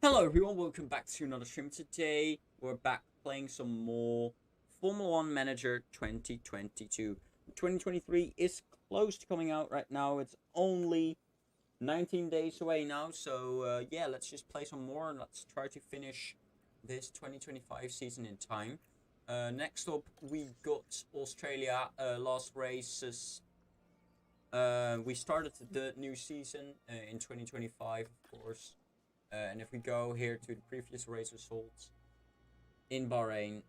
Hello everyone, welcome back to another stream. Today we're back playing some more Formula 1 Manager 2022. 2023 is close to coming out right now. It's only 19 days away now, so yeah, let's just play some more and let's try to finish this 2025 season in time. Next up we got Australia, last races. We started the new season in 2025, of course. And if we go here to the previous race results in Bahrain,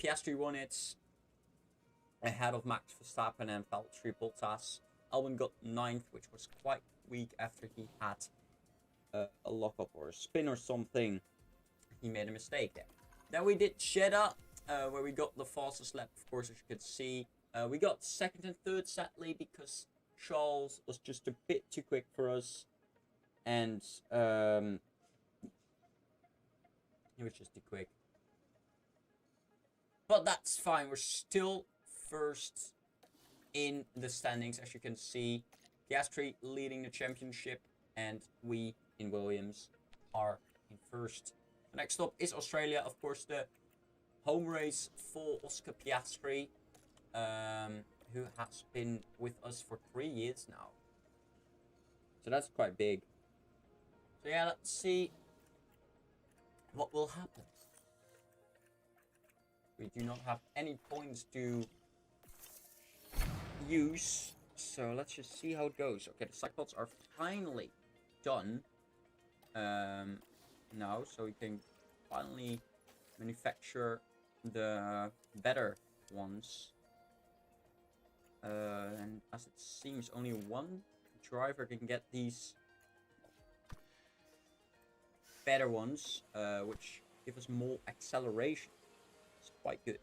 Piastri won it ahead of Max Verstappen and Valtteri Bottas. Albon got 9th, which was quite weak after he had a lockup or a spin or something. He made a mistake there. Then we did Jeddah, where we got the fastest lap, of course, as you could see. We got 2nd and 3rd, sadly, because Charles was just a bit too quick for us. And he was just too quick. But that's fine. We're still first in the standings, as you can see. Piastri leading the championship, and we in Williams are in first. Next up is Australia, of course, the home race for Oscar Piastri, who has been with us for 3 years now. So that's quite big. So yeah, let's see what will happen. We do not have any points to use, so let's just see how it goes. Okay, the cyclops are finally done now, so we can finally manufacture the better ones. And as it seems, only one driver can get these better ones, which give us more acceleration. It's quite good.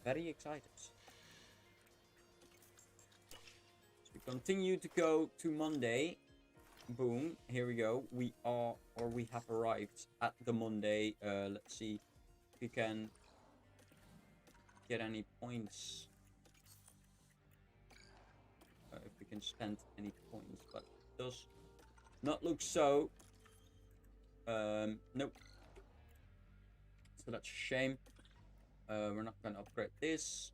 Very excited. So we continue to go to Monday. Boom, here we go. We have arrived at the Monday. Let's see if we can get any points. If we can spend any points, but it does not look so. Nope. So that's a shame. We're not gonna upgrade this.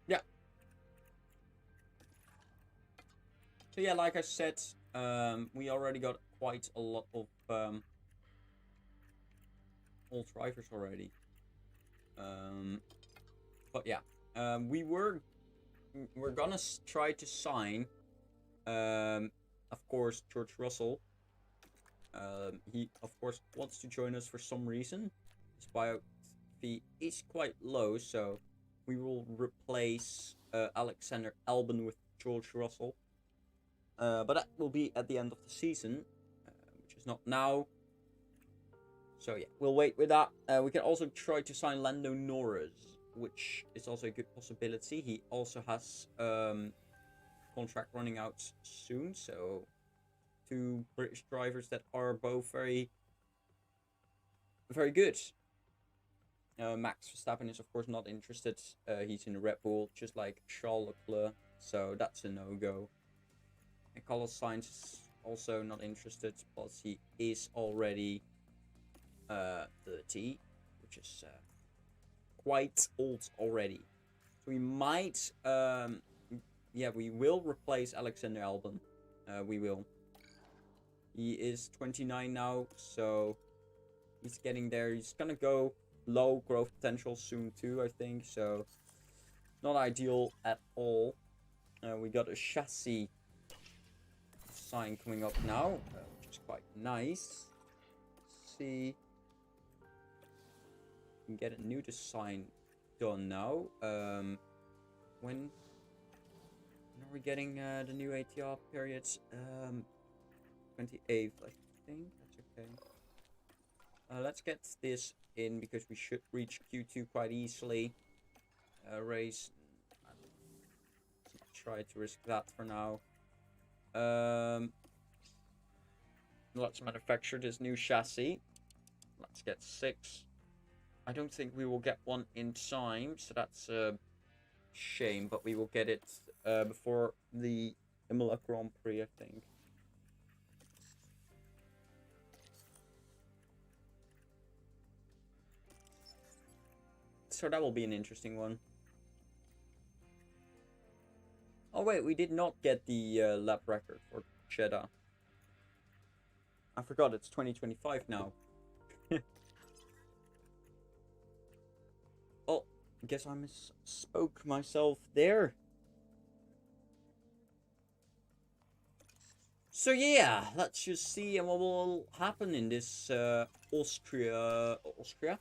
Yeah. So yeah, like I said, we already got quite a lot of old drivers already. But yeah, we're gonna try to sign, of course, George Russell. He, of course, wants to join us for some reason. His buyout fee is quite low, so we will replace Alexander Albon with George Russell. But that will be at the end of the season, which is not now. So yeah, we'll wait with that. We can also try to sign Lando Norris, which is also a good possibility. He also has contract running out soon, so 2 British drivers that are both very, very good. Max Verstappen is of course not interested. He's in Red Bull, just like Charles Leclerc, so that's a no-go. And Carlos Sainz is also not interested, plus he is already 30, which is quite old already. So we might, yeah, we will replace Alexander Albon. We will. He is 29 now, so he's getting there. He's gonna go low growth potential soon too, I think. So not ideal at all. We got a chassis sign coming up now, which is quite nice. Let's see. We can get a new design done now. When are we getting the new ATR periods? 28th, I think. That's okay. Let's get this in because we should reach Q2 quite easily. Race. Let's try to risk that for now. Let's manufacture this new chassis. Let's get 6. I don't think we will get one in time, so that's shame, but we will get it before the Imola Grand Prix, I think. So that will be an interesting one. Oh wait, we did not get the lap record for Jeddah. I forgot it's 2025 now. Oh, I guess I misspoke myself there. So yeah, let's just see what will happen in this Australia.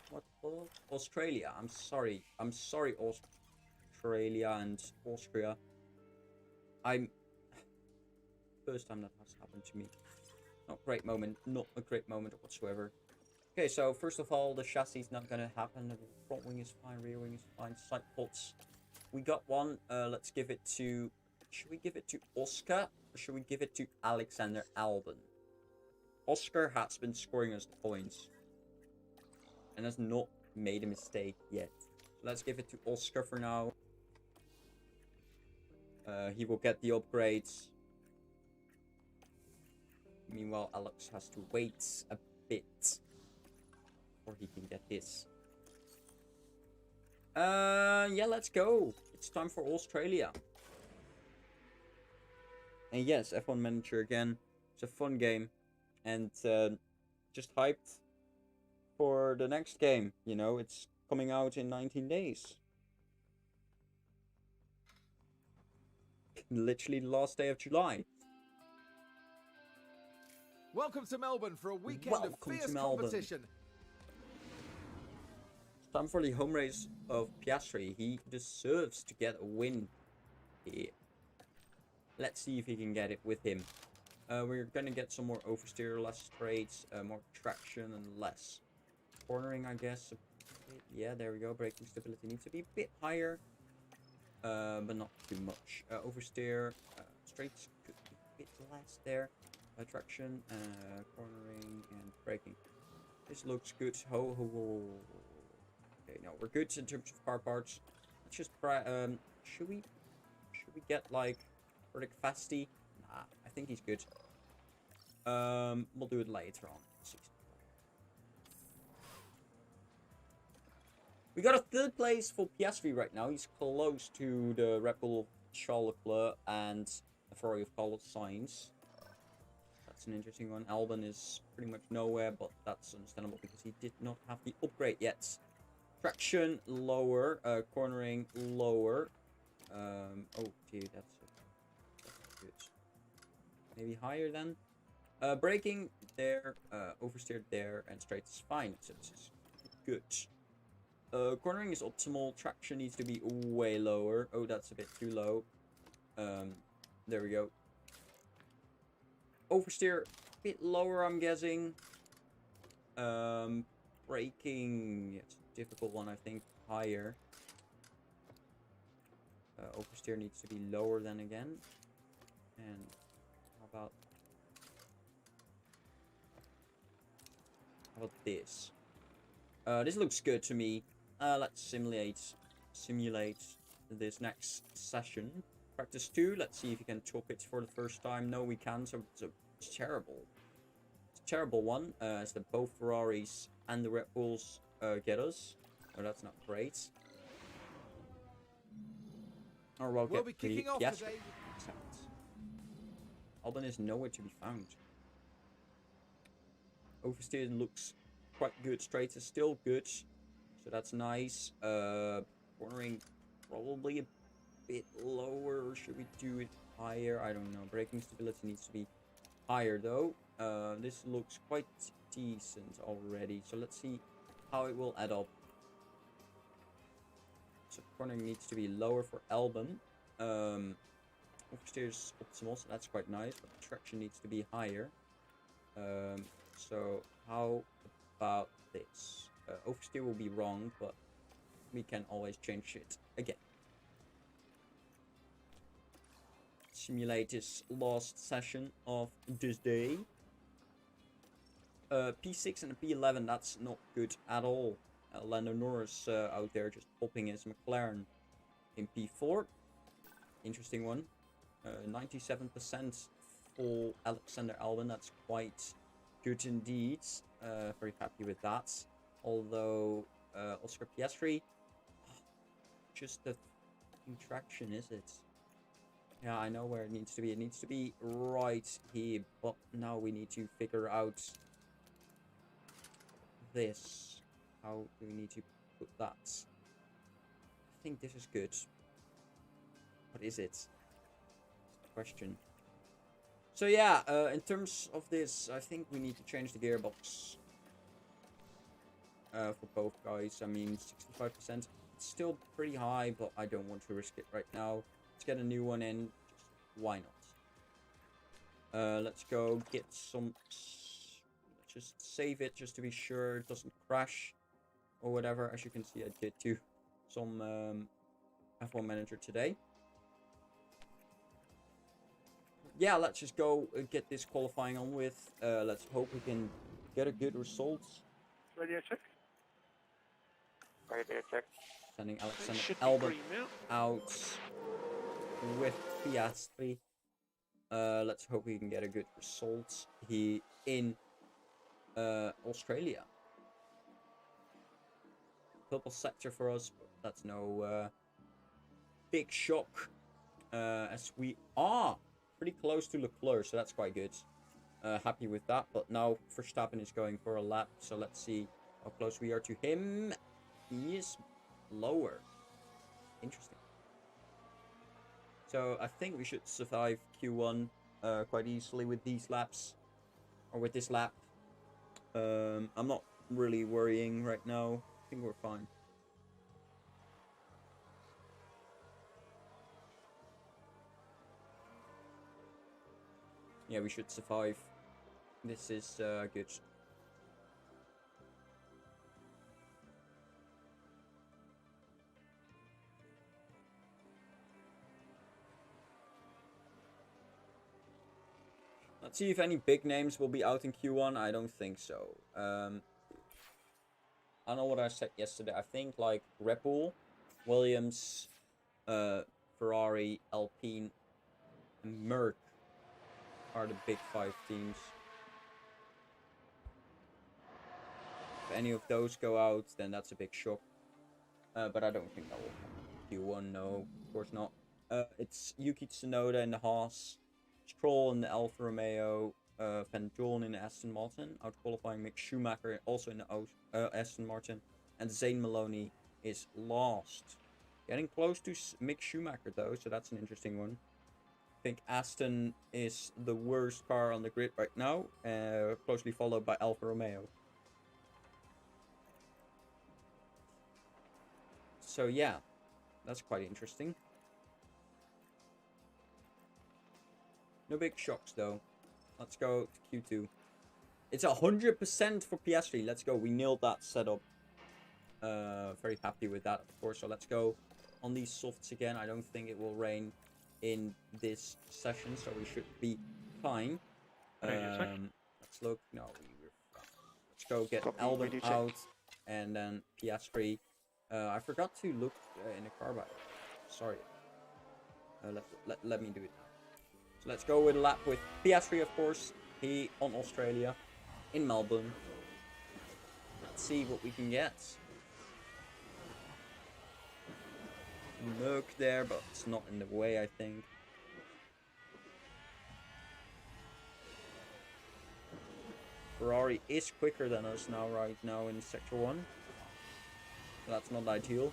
What? Australia. I'm sorry, Australia and Austria. First time that has happened to me. Not great moment. Not a great moment whatsoever. Okay, so first of all, the chassis is not gonna happen. The front wing is fine, rear wing is fine. Side pods, we got one. Let's give it to. Should we give it to Oscar or should we give it to Alexander Albon? Oscar has been scoring us the points and has not made a mistake yet. So let's give it to Oscar for now. He will get the upgrades. Meanwhile, Alex has to wait a bit before he can get his. Yeah, let's go. It's time for Australia. And yes, F1 Manager again. It's a fun game. And just hyped for the next game. You know, it's coming out in 19 days. Literally the last day of July. Welcome to Melbourne for a weekend of fierce competition. It's time for the home race of Piastri. He deserves to get a win here. Let's see if he can get it with him. We're gonna get some more oversteer, less straights, more traction, and less cornering, I guess. Yeah, there we go. Braking stability needs to be a bit higher, but not too much. Oversteer, straights could be a bit less there. Traction, cornering, and braking. This looks good. Ho ho ho. Okay, no, we're good in terms of car parts. Let's just should we get like verdict fasty? Nah, I think he's good. We'll do it later on. We got a third place for Piastri right now. He's close to the Red Bull Charles Leclerc and the Ferrari of Carlos Sainz. That's an interesting one. Albon is pretty much nowhere, but that's understandable because he did not have the upgrade yet. Traction lower, cornering lower. Oh, gee, that's good. Maybe higher then. Braking there, oversteered there, and straight is fine. So it's good. Cornering is optimal. Traction needs to be way lower. Oh, that's a bit too low. There we go. Oversteer a bit lower, I'm guessing. Braking, it's a difficult one, I think. Higher. Oversteer needs to be lower then again. And how about this? This looks good to me. Let's simulate this next session. Practice 2. Let's see if you can top it for the first time. No, we can't. So it's terrible. It's a terrible one. As the both Ferraris and the Red Bulls get us. Oh, that's not great. Or we'll be kicking off today. Albon is nowhere to be found. Oversteer looks quite good. Straight is still good. So that's nice. Cornering probably a bit lower. Should we do it higher? I don't know. Braking stability needs to be higher though. This looks quite decent already. So let's see how it will add up. So cornering needs to be lower for Albon. Oversteer is optimal, so that's quite nice. But the traction needs to be higher. So how about this? Oversteer will be wrong, but we can always change it again. Simulate this last session of this day. P6 and a P11, that's not good at all. Lando Norris out there just popping his McLaren. in P4. Interesting one. 97% for Alexander Albon. That's quite good indeed. Very happy with that. Although Oscar Piastri, just the traction, is it? Yeah, I know where it needs to be. It needs to be right here. But now we need to figure out this. How do we need to put that? I think this is good. What is it? Question. So yeah, in terms of this, I think we need to change the gearbox for both guys. I mean, 65%. It's still pretty high, but I don't want to risk it right now. Let's get a new one in. Just why not? Let's go get some. Let's just save it just to be sure it doesn't crash or whatever. As you can see, I did do some F1 Manager today. Yeah, let's just go get this qualifying on with. Let's hope we can get a good result. Radio check. Radio check. Sending Alexander Albon out with Piastri. Let's hope we can get a good result here in Australia. Purple sector for us, but that's no big shock, as we are pretty close to Leclerc, so that's quite good. Happy with that, but now Verstappen is going for a lap, so let's see how close we are to him. He is lower. Interesting. So I think we should survive Q1 quite easily with these laps, or with this lap. I'm not really worrying right now. I think we're fine. Yeah, we should survive. This is good. Let's see if any big names will be out in Q1. I don't think so. I don't know what I said yesterday. I think like Red Bull, Williams, Ferrari, Alpine, and Merck are the big 5 teams. If any of those go out, then that's a big shock. But I don't think that will happen. Q1, no, of course not. It's Yuki Tsunoda in the Haas, Stroll in the Alfa Romeo, Van Dorn in the Aston Martin, out qualifying Mick Schumacher also in the Aston Martin, and Zane Maloney is last. Getting close to Mick Schumacher though, so that's an interesting one. I think Aston is the worst car on the grid right now, closely followed by Alfa Romeo. So yeah, that's quite interesting. No big shocks though. Let's go to Q2. It's 100% for Piastri. Let's go. We nailed that setup. Very happy with that, of course. So let's go on these softs again. I don't think it will rain in this session, so we should be fine. Let's look. No, we're fine. Let's go get Albon out, and then Piastri. I forgot to look in the car by the way. Sorry. Let me do it now. So let's go with a lap with Piastri, of course. He on Australia, in Melbourne. Let's see what we can get. Merc there, but it's not in the way, I think. Ferrari is quicker than us now, right now in Sector 1. So that's not ideal.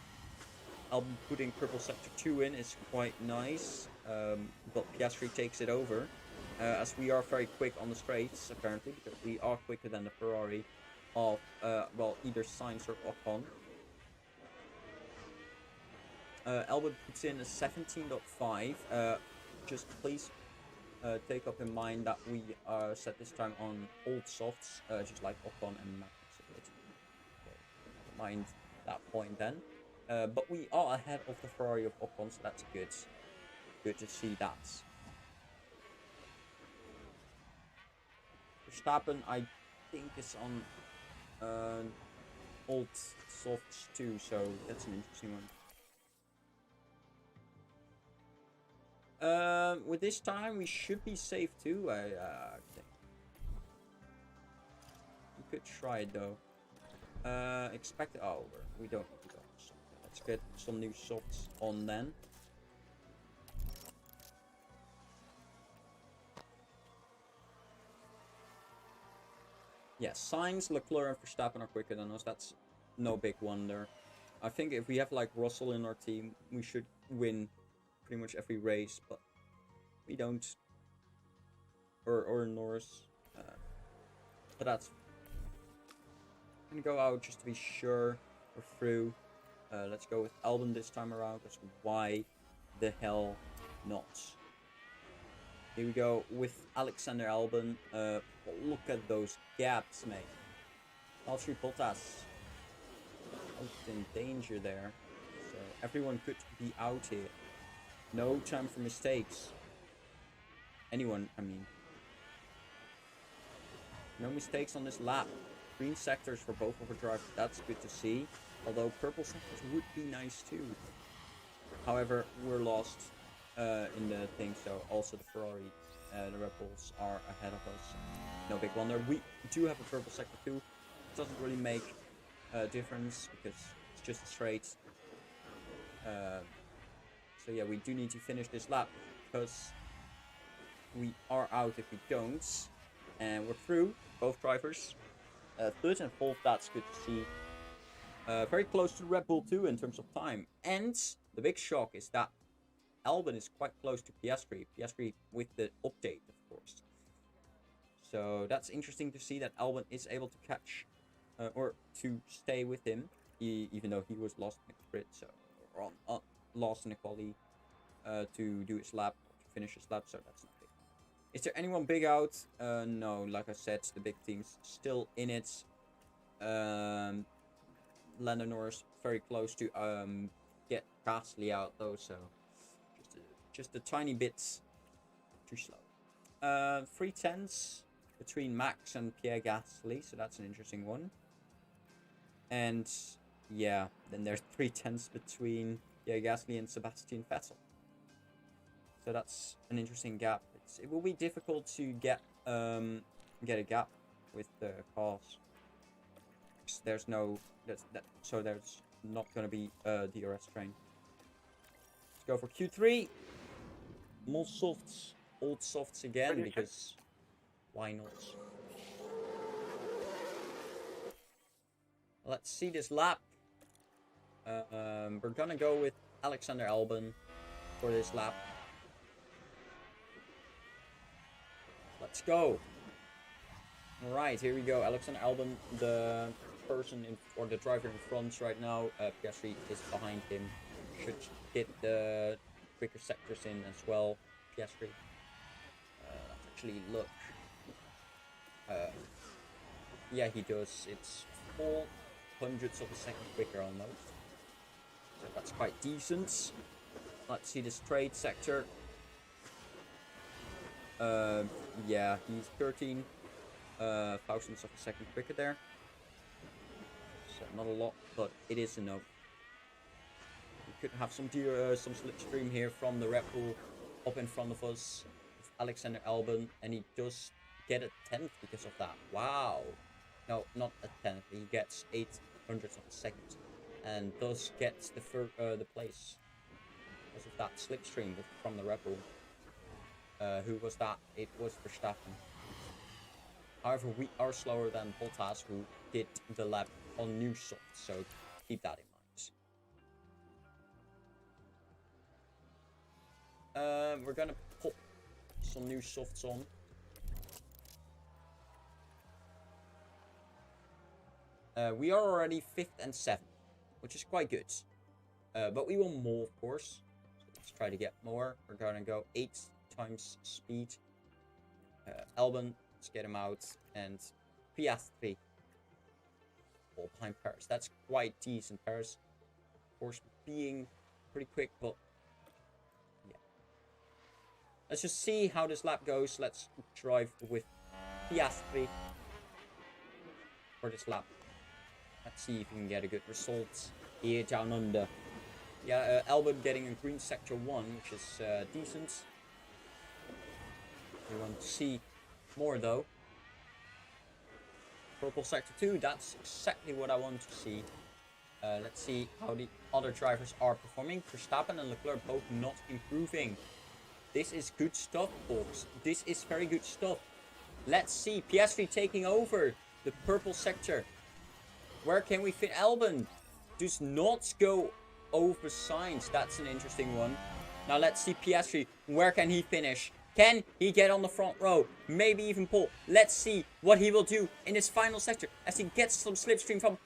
Albon putting purple Sector 2 in is quite nice, but Piastri takes it over. As we are very quick on the straights, apparently, because we are quicker than the Ferrari of, well, either Sainz or Ocon. Albon puts in a 17.5. Just please take up in mind that we set this time on old softs, just like Ocon and Max. Mind that point then. But we are ahead of the Ferrari of Ocon, so that's good. Good to see that. Verstappen, I think, is on old softs too, so that's an interesting one. With this time, we should be safe too, I think. We could try it though. Expect. Oh, we don't need to go. Let's get some new softs on then. Yeah, Sainz, Leclerc, and Verstappen are quicker than us. That's no big wonder. I think if we have like Russell in our team, we should win pretty much every race, but we don't. Or Norris. But that's. I'm gonna go out just to be sure we're through. Let's go with Albon this time around, because why the hell not? Here we go with Alexander Albon. Look at those gaps, mate. Valtteri Bottas out in danger there. So everyone could be out here. No time for mistakes. Anyone, I mean. No mistakes on this lap. Green sectors for both of our drivers. That's good to see. Although purple sectors would be nice too. However, we're lost in the thing, so also the Ferrari, the Red Bulls are ahead of us. No big wonder. We do have a purple sector too. It doesn't really make a difference because it's just a straight. So yeah, we do need to finish this lap because we are out if we don't. And we're through, both drivers. Third and fourth, that's good to see. Very close to Red Bull too in terms of time. And the big shock is that Albon is quite close to Piastri. Piastri with the update, of course. So that's interesting to see that Albon is able to catch or to stay with him, even though he was lost in the grid, so or lost in the quali to do his lap, to finish his lap. So that's not big. Is there anyone big out? No, like I said, the big team's still in it. Lando Norris very close to get Gasly out though, so just a tiny bit too slow. 3/10 between Max and Pierre Gasly, so that's an interesting one. And yeah, then there's 3/10 between Pierre Gasly and Sebastian Vettel. So that's an interesting gap. It will be difficult to get a gap with the cars. There's no so there's not gonna be a DRS train. Let's go for Q3. More softs, old softs again, because why not? Let's see this lap. We're gonna go with Alexander Albon for this lap. Let's go. Alright, here we go. Alexander Albon, the person in, or the driver in front right now. Piastri is behind him. Should get the quicker sectors in as well. Piastri. Let's actually look. Yeah, he does. It's 400ths of a second quicker almost. So that's quite decent. Let's see the straight sector. Yeah, he's 13 thousandths of a second quicker there. So not a lot, but it is enough. We could have some slipstream here from the Red Bull up in front of us with Alexander Albon, and he does get a 10th because of that. Wow. No, not a 10th. He gets 800ths of a second, and thus gets the place because of that slipstream from the Red Bull. Who was that? It was Verstappen. However, we are slower than Bottas, who did the lap on new softs, so keep that in mind. We're gonna pop some new softs on. We are already 5th and 7th, which is quite good. But we want more, of course. So let's try to get more. We're gonna go 8 times speed. Albon, let's get him out, and Piastri all behind Paris. That's quite decent. Paris, of course, being pretty quick, but yeah. Let's just see how this lap goes. Let's drive with Piastri for this lap. Let's see if we can get a good result here down under. Yeah, Albon getting a green sector 1, which is decent. want to see more though. Purple sector 2, that's exactly what I want to see. Let's see how the other drivers are performing. Verstappen and Leclerc both not improving. This is good stuff, folks. This is very good stuff. Let's see. Piastri taking over the purple sector. Where can we fit? Albon does not go over Sainz. That's an interesting one. Now let's see Piastri. Where can he finish? Can he get on the front row? Maybe even pole. Let's see what he will do in his final sector as he gets some slipstream from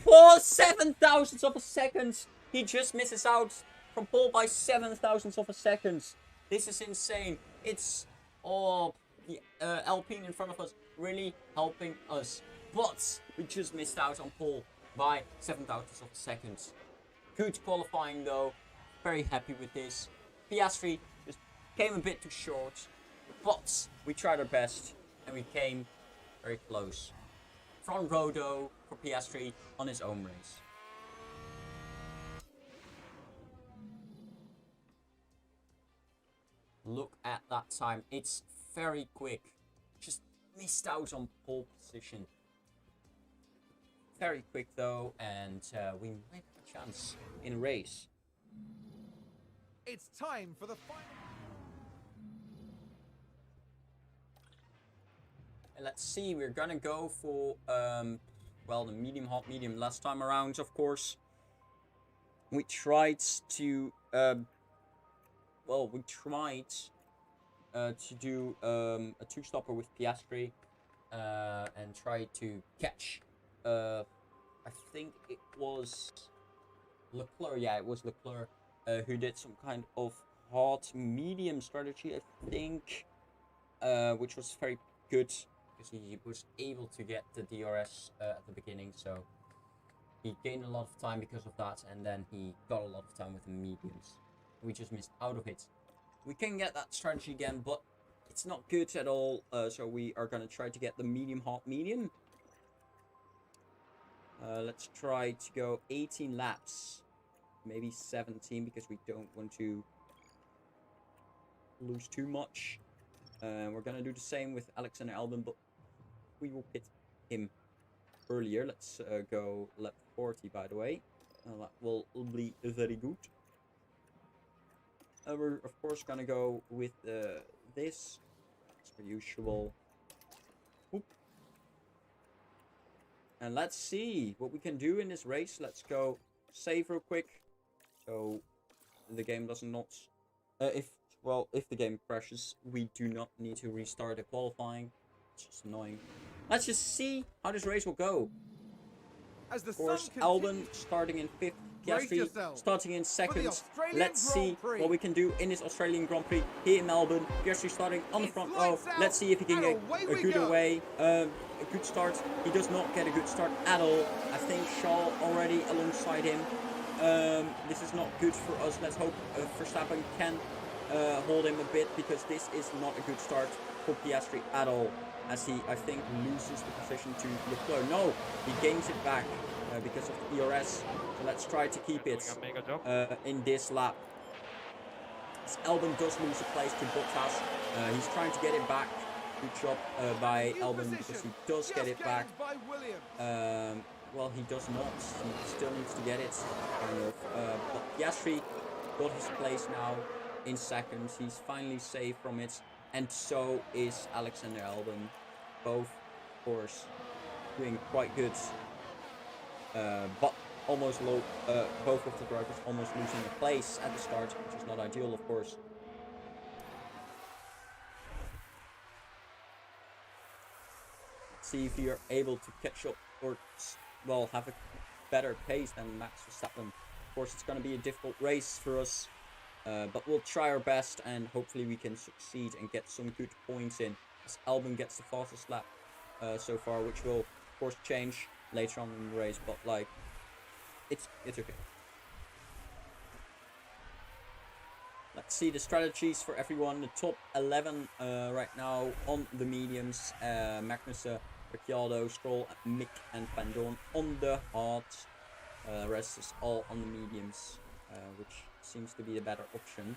pole. 7 thousandths of a second. He just misses out from pole by 7 thousandths of a second. This is insane. It's all the Alpine in front of us really helping us. But we just missed out on pole by 7 thousandths of a second. Good qualifying though. Very happy with this. Piastri just came a bit too short. But we tried our best and we came very close. Front row though for Piastri on his own race. Look at that time. It's very quick. Just missed out on pole position. Very quick though, and we might have a chance in a race. It's time for the final. And let's see, we're gonna go for well, the medium, hot medium last time around, of course. We tried to to do a two-stopper with Piastri and try to catch I think it was Leclerc. Yeah, it was Leclerc who did some kind of hard medium strategy, I think, which was very good because he was able to get the DRS at the beginning, so he gained a lot of time because of that, and then he got a lot of time with the mediums. We just missed out of it. We can get that strategy again, but it's not good at all, so we are going to try to get the medium, hot medium. Let's try to go 18 laps, maybe 17, because we don't want to lose too much. We're going to do the same with Alexander Albon, but we will pit him earlier. Let's go lap 40, by the way. That will be very good. We're, of course, going to go with this, as per usual. Oop. And let's see what we can do in this race. Let's go save real quick, so the game does not... if the game crashes, we do not need to restart the qualifying. It's just annoying. Let's just see how this race will go. As the of course, Albon starting in 5th, Piastri starting in 2nd. Let's see what we can do in this Australian Grand Prix here in Melbourne. Piastri starting on the front row. Let's see if he can get a good a good start. He does not get a good start at all. I think Shaw already alongside him. This is not good for us. Let's hope Verstappen can hold him a bit, because this is not a good start for Piastri at all, as he, I think, loses the position to Leclerc. No, he gains it back because of the ERS. So let's try to keep it in this lap. As Albon does lose a place to Bottas, he's trying to get it back. Good job by Albon, because he does get it back. Well, he does not. He still needs to get it, kind of. But Piastri got his place now in 2nd. He's finally safe from it, and so is Alexander Albon. Both, of course, doing quite good, but almost low. Both of the drivers almost losing a place at the start, which is not ideal, of course. Let's see if we are able to catch up, or well, have a better pace than Max Verstappen. Of course, it's going to be a difficult race for us. But we'll try our best, and hopefully we can succeed and get some good points in. As Albon gets the fastest lap so far, which will, of course, change later on in the race. But like, it's okay. Let's see the strategies for everyone. The top 11 right now on the mediums: Magnussen, Ricciardo, Stroll, Mick, and Van Dorn on the hards. The rest is all on the mediums, which seems to be the better option,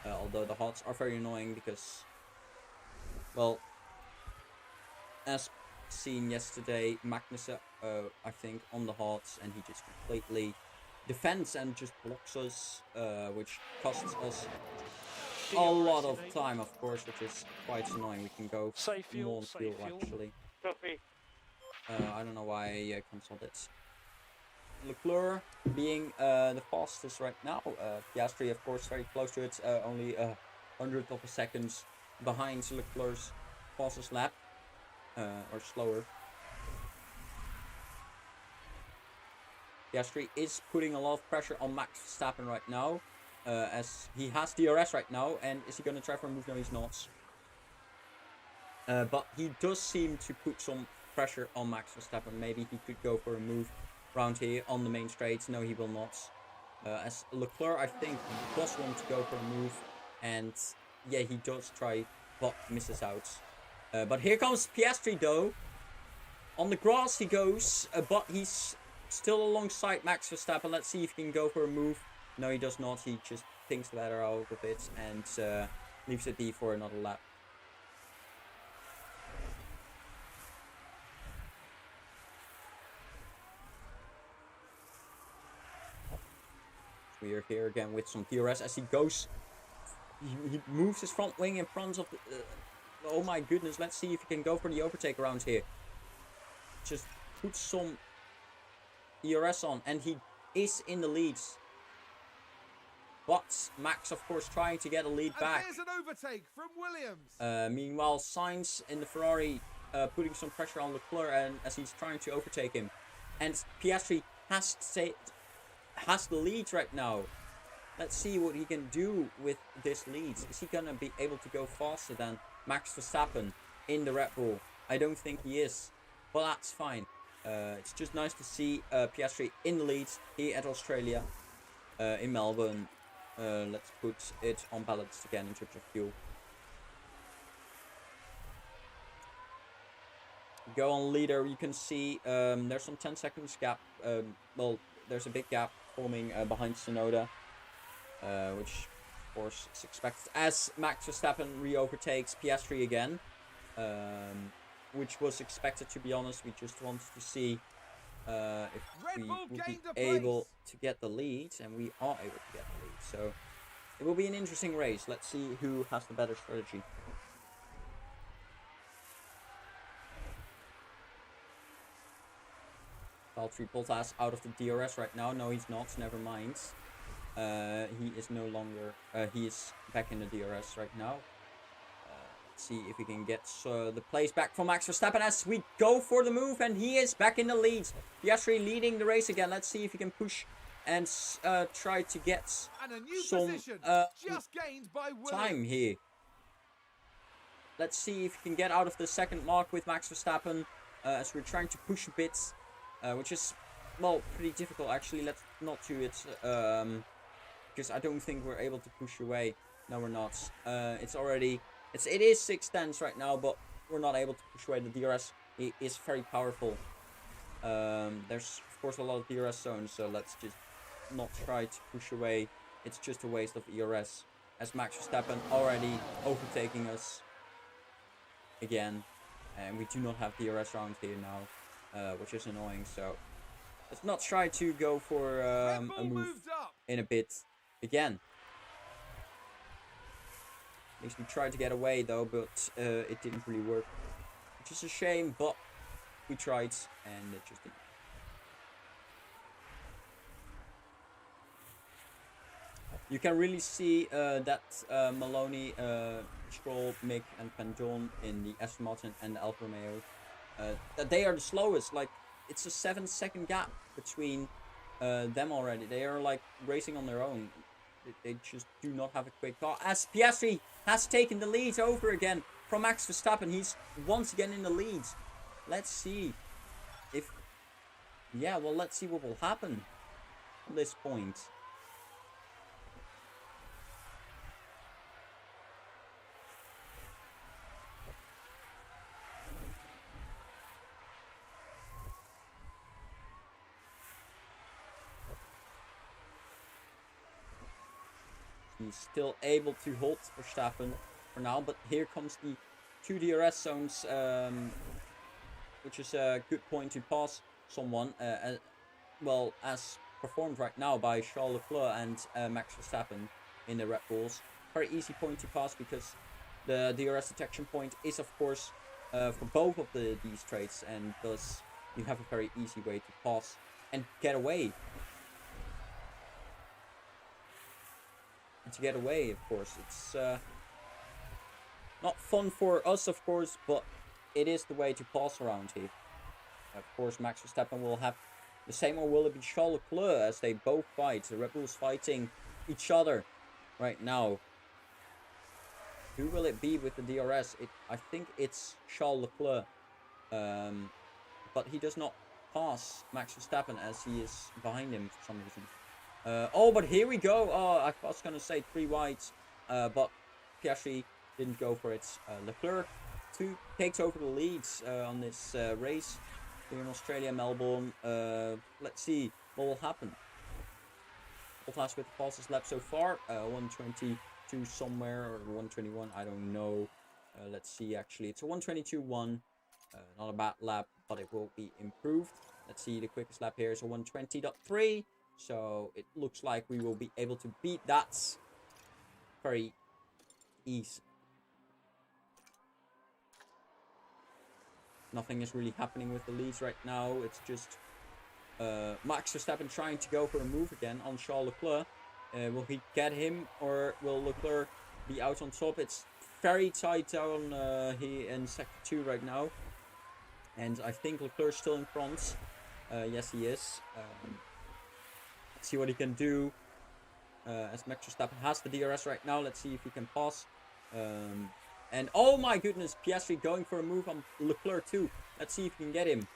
although the hards are very annoying because well, as seen yesterday, Magnussen, I think, on the hards, and he just completely defends and just blocks us, which costs us a lot of time, of course, which is quite annoying. We can go more fuel, actually. Copy. I don't know why I cancelled it. Leclerc being the fastest right now. Piastri, of course, very close to it. Only a 100th of a second behind Leclerc's fastest lap. Or slower. Piastri is putting a lot of pressure on Max Verstappen right now. As he has DRS right now. And is he going to try for a move? No, he's not. But he does seem to put some pressure on Max Verstappen. Maybe he could go for a move around here on the main straight. No, he will not. As Leclerc, I think, does want to go for a move. And yeah, he does try, but misses out. But here comes Piastri, though. On the grass he goes, but he's still alongside Max Verstappen. Let's see if he can go for a move. No, he does not. He just thinks the ladder out of it and leaves it be for another lap. We are here again with some DRS as he goes. He moves his front wing in front of the... oh my goodness, let's see if he can go for the overtake around here. Just put some DRS on, and he is in the leads. But Max, of course, trying to get a lead back. There's an overtake from Williams. Meanwhile, Sainz in the Ferrari putting some pressure on Leclerc, and as he's trying to overtake him. And Piastri has the lead right now. Let's see what he can do with this lead. Is he gonna be able to go faster than Max Verstappen in the Red Bull? I don't think he is, but that's fine. It's just nice to see Piastri in the lead here at Australia, in Melbourne. Let's put it on balance again in terms of fuel. Go on leader, you can see there's some 10 seconds gap. Well, there's a big gap forming behind Tsunoda, which of course is expected as Max Verstappen re-overtakes Piastri again, which was expected, to be honest. We just wanted to see if we would be able to get the lead, and we are able to get the lead. So it will be an interesting race. Let's see who has the better strategy. Valtteri Bottas out of the DRS right now. No, he's not. Never mind. He is no longer... he is back in the DRS right now. Let's see if we can get the place back from Max Verstappen as we go for the move. And he is back in the lead. Piastri leading the race again. Let's see if he can push and try to get some just gained by time here. Let's see if he can get out of the second mark with Max Verstappen. As we're trying to push a bit. Which is, well, pretty difficult actually. Let's not do it, because I don't think we're able to push away. No, we're not. It is 6 tenths right now, but we're not able to push away. The DRS is very powerful. There's of course a lot of DRS zones, so let's just not try to push away. It's just a waste of ERS, as Max Verstappen already overtaking us again, and we do not have DRS around here now. Which is annoying, so let's not try to go for a move in a bit again. At least we tried to get away though, but it didn't really work, which is a shame, but we tried and it just didn't. You can really see that Maloney, Stroll, Mick and Pendon in the Aston Martin and the Alfa Romeo, that they are the slowest. Like, it's a 7-second gap between them already. They are like racing on their own. They just do not have a quick car. As Piastri has taken the lead over again from Max Verstappen. He's once again in the lead. Let's see if... yeah, well, let's see what will happen at this point. He's still able to hold Verstappen for now, but here comes the 2 DRS zones, which is a good point to pass someone. Well, as performed right now by Charles Leclerc and Max Verstappen in the Red Bulls. Very easy point to pass because the DRS detection point is, of course, for both of these traits, and thus you have a very easy way to pass and get away. And to get away, of course, it's not fun for us, of course, but it is the way to pass around here. Of course, Max Verstappen will have the same, or will it be Charles Leclerc as they both fight? The Red Bulls fighting each other right now. Who will it be with the DRS? I think it's Charles Leclerc. But he does not pass Max Verstappen as he is behind him for some reason. Oh, but here we go. Oh, I was going to say 3 wides. But Piastri didn't go for it. Leclerc takes over the leads on this race here in Australia, Melbourne. Let's see what will happen. Bottas with the fastest lap so far. 122 somewhere, or 121, I don't know. Let's see, actually. It's a 122.1. Not a bad lap, but it will be improved. Let's see, the quickest lap here is a 120.3. So it looks like we will be able to beat that very easy. Nothing is really happening with the leads right now. It's just Max Verstappen trying to go for a move again on Charles Leclerc. Will he get him, or will Leclerc be out on top? It's very tight down here in sector 2 right now. And I think Leclerc's still in front. Yes, he is. Let's see what he can do. As Max Verstappen has the DRS right now. Let's see if he can pass. And oh my goodness, Piastri going for a move on Leclerc too. Let's see if we can get him.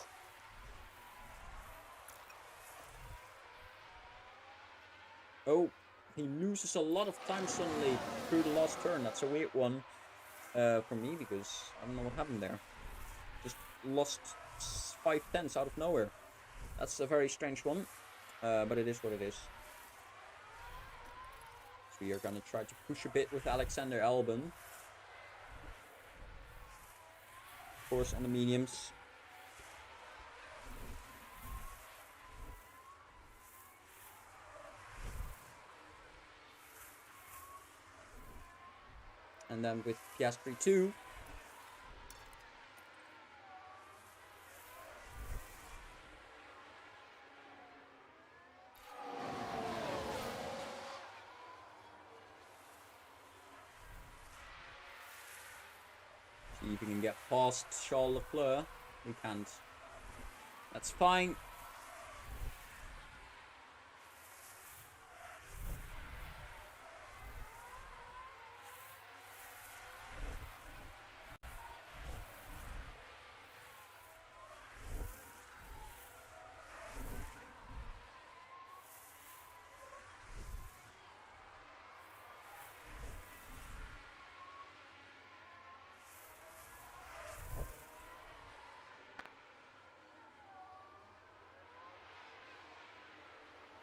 Oh, he loses a lot of time suddenly through the last turn. That's a weird one for me, because I don't know what happened there. Just lost 5/10 out of nowhere. That's a very strange one, but it is what it is. So we are going to try to push a bit with Alexander Albon. Of course, on the mediums. And then with Piastri too. See if we can get past Charles Leclerc. We can't. That's fine.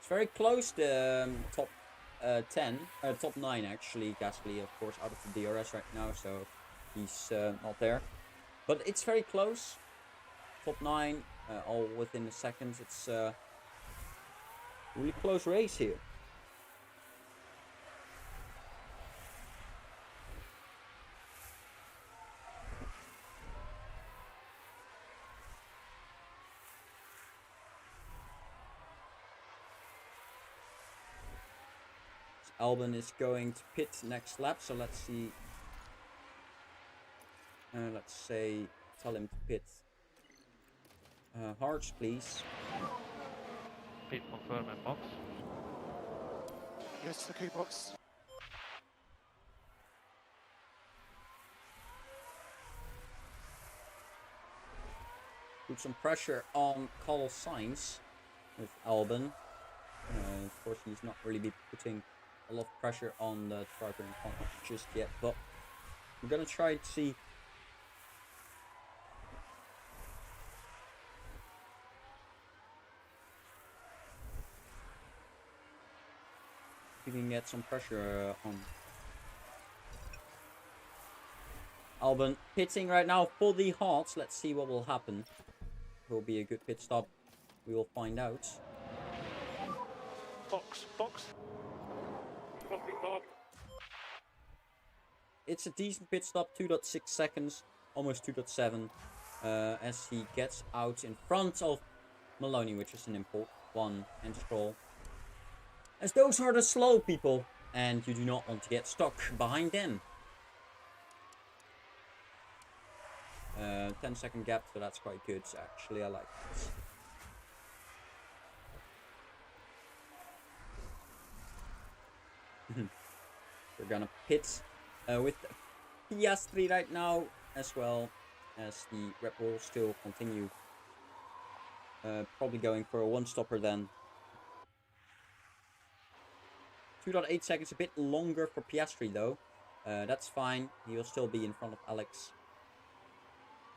Very close, the top top 9 actually. Gasly, of course, out of the DRS right now, so he's not there. But it's very close. Top 9, all within a second. It's a really close race here. Albon is going to pit next lap, so let's see. Let's say, tell him to pit. Hearts, please. Pit confirm and box. Yes, the key box. Put some pressure on Carlos Sainz with Albon. Of course, he's not really be putting a lot of pressure on the driver in front just yet, but we're gonna try to see. If we can get some pressure on. Albon pitting right now for the hards. Let's see what will happen. It will be a good pit stop. We will find out. Box. Copy, Bob. It's a decent pit stop, 2.6 seconds, almost 2.7, as he gets out in front of Maloney, which is an important one, and Stroll. As those are the slow people, and you do not want to get stuck behind them. 10-second gap, so that's quite good, actually. I like this. We're gonna pit with Piastri right now, as well as the Red Bull still continue. Probably going for a one-stopper then. 2.8 seconds, a bit longer for Piastri though. That's fine. He'll still be in front of Alex.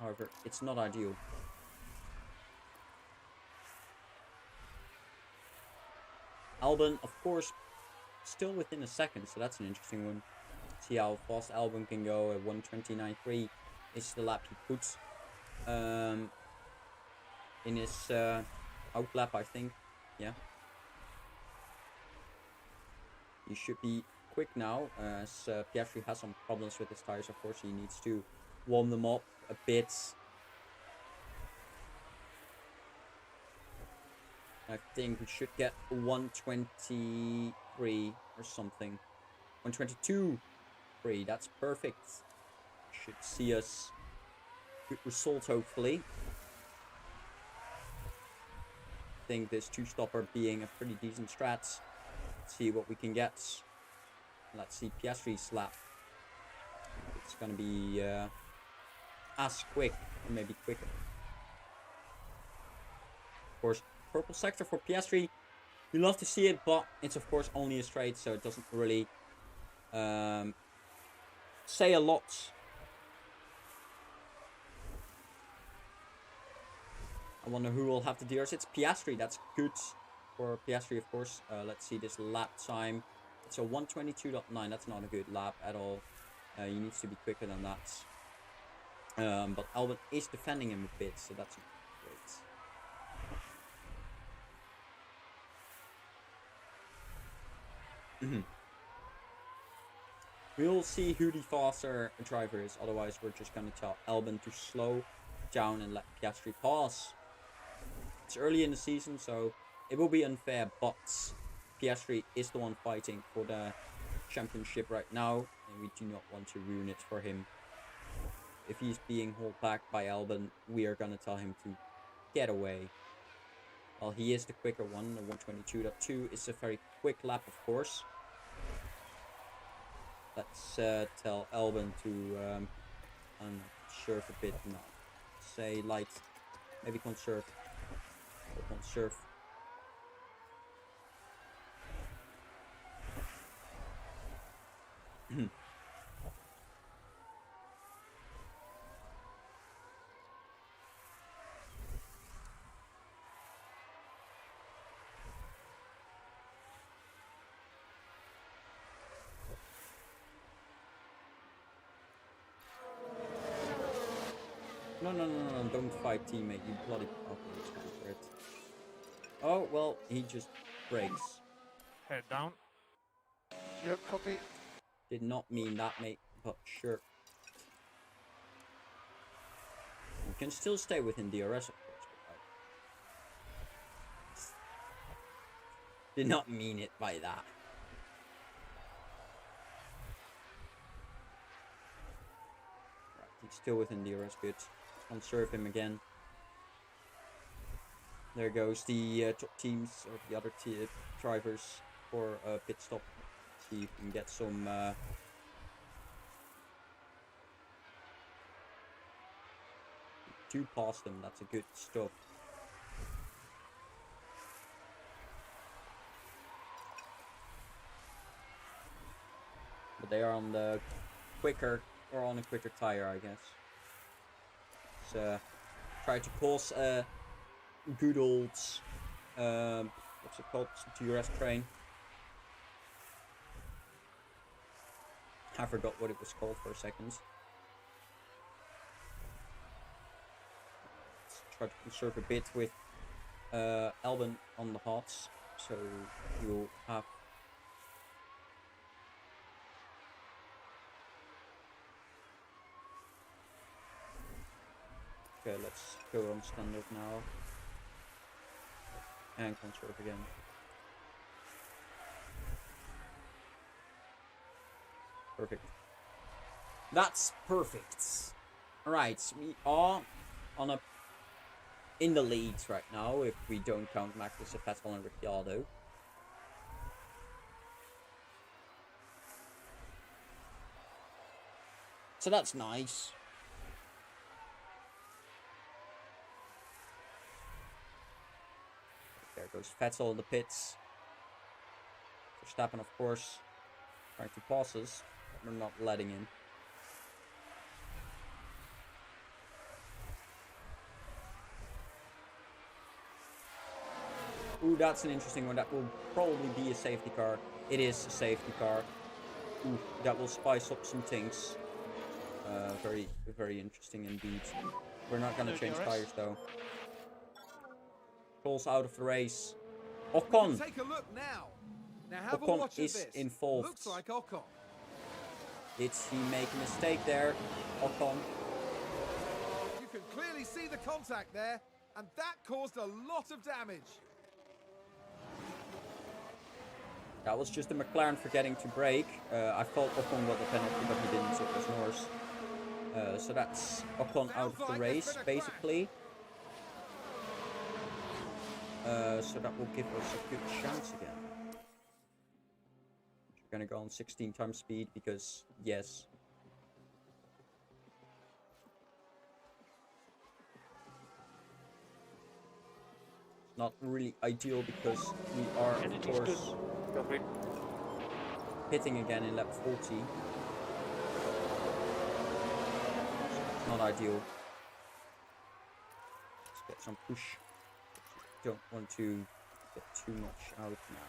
However, it's not ideal. Albon, of course, still within a second, so that's an interesting one. See how fast Albon can go. At 1:29.3 is the lap he puts in his out lap, I think. Yeah. He should be quick now, as Piastri has some problems with his tires. Of course, he needs to warm them up a bit. I think we should get 1:23 or something. 1:22.3. That's perfect. Should see us good result, hopefully. I think this two-stopper being a pretty decent strat. Let's see what we can get. Let's see Piastri's lap. It's gonna be as quick, or maybe quicker. Of course, purple sector for Piastri. You love to see it, but it's of course only a straight, so it doesn't really say a lot. I wonder who will have the DRS. It's Piastri. That's good for Piastri, of course. Let's see this lap time. It's a 1:22.9. That's not a good lap at all. He needs to be quicker than that. But Albon is defending him a bit, so that's great. We'll see who the faster driver is. Otherwise, we're just going to tell Albon to slow down and let Piastri pass. It's early in the season, so it will be unfair, but Piastri is the one fighting for the championship right now, and we do not want to ruin it for him. If he's being held back by Albon, we are going to tell him to get away. Well, he is the quicker one. The 1:22.2 is a very quick lap, of course. Let's tell Albon to conserve a bit. No, say light. Maybe conserve. Or conserve. No, don't fight, teammate, you bloody... Okay, it's time for it. Oh, well, he just breaks. Head down. Yep, copy. Did not mean that, mate, but sure. You can still stay within DRS, of course, but did not mean it by that. Right, he's still within DRS, good. Conserve him again. There goes the top teams, or the other drivers, for a pit stop. See if we can get some two past them. That's a good stop. But they are on the quicker, or on a quicker tire, I guess. Try to cause a good old what's it called, DRS train. I forgot what it was called for a second. try to conserve a bit with Albon on the hots. So you'll have... Okay, let's go on standard now. And conserve again. Perfect. That's perfect. Alright, we are on in the leads right now, if we don't count Magnus, Vettel and Ricciardo. So that's nice. There goes Vettel in the pits. Verstappen, of course, trying to pass us, but we're not letting him. Ooh, that's an interesting one. That will probably be a safety car. It is a safety car. Ooh, that will spice up some things. Very, very interesting indeed. We're not going to change tires though. Pulls out of the race. Ocon. Take a look now. Now have a Ocon watch is of this. involved. Looks like Ocon. Did he make a mistake there? Ocon. You can clearly see the contact there, and that caused a lot of damage. That was just a McLaren forgetting to brake. I thought Ocon got the penalty, but he didn't, so it was Norris. So that's Ocon out of the race, basically. So that will give us a good chance again. We're gonna go on 16 times speed because, yes. Not really ideal because we are, of course, hitting again in lap 40. Not ideal. Let's get some push. Don't want to get too much out now.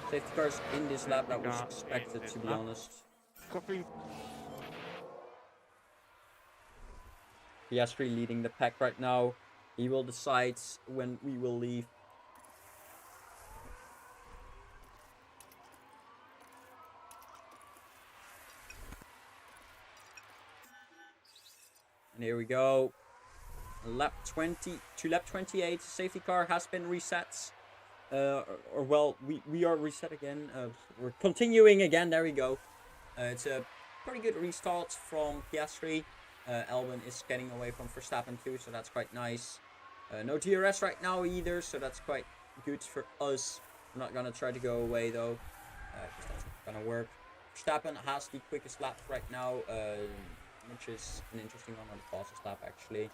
Safety cars in this lap, that was expected, to be honest. Piastri leading the pack right now. He will decide when we will leave. And here we go. Lap 20 to lap 28. Safety car has been reset. Well, we are reset again. We're continuing again. There we go. It's a pretty good restart from Piastri. Albon is getting away from Verstappen too, so that's quite nice. No DRS right now either, so that's quite good for us. I'm not gonna try to go away though, because that's not gonna work. Verstappen has the quickest lap right now, which is an interesting one, on the fastest lap actually.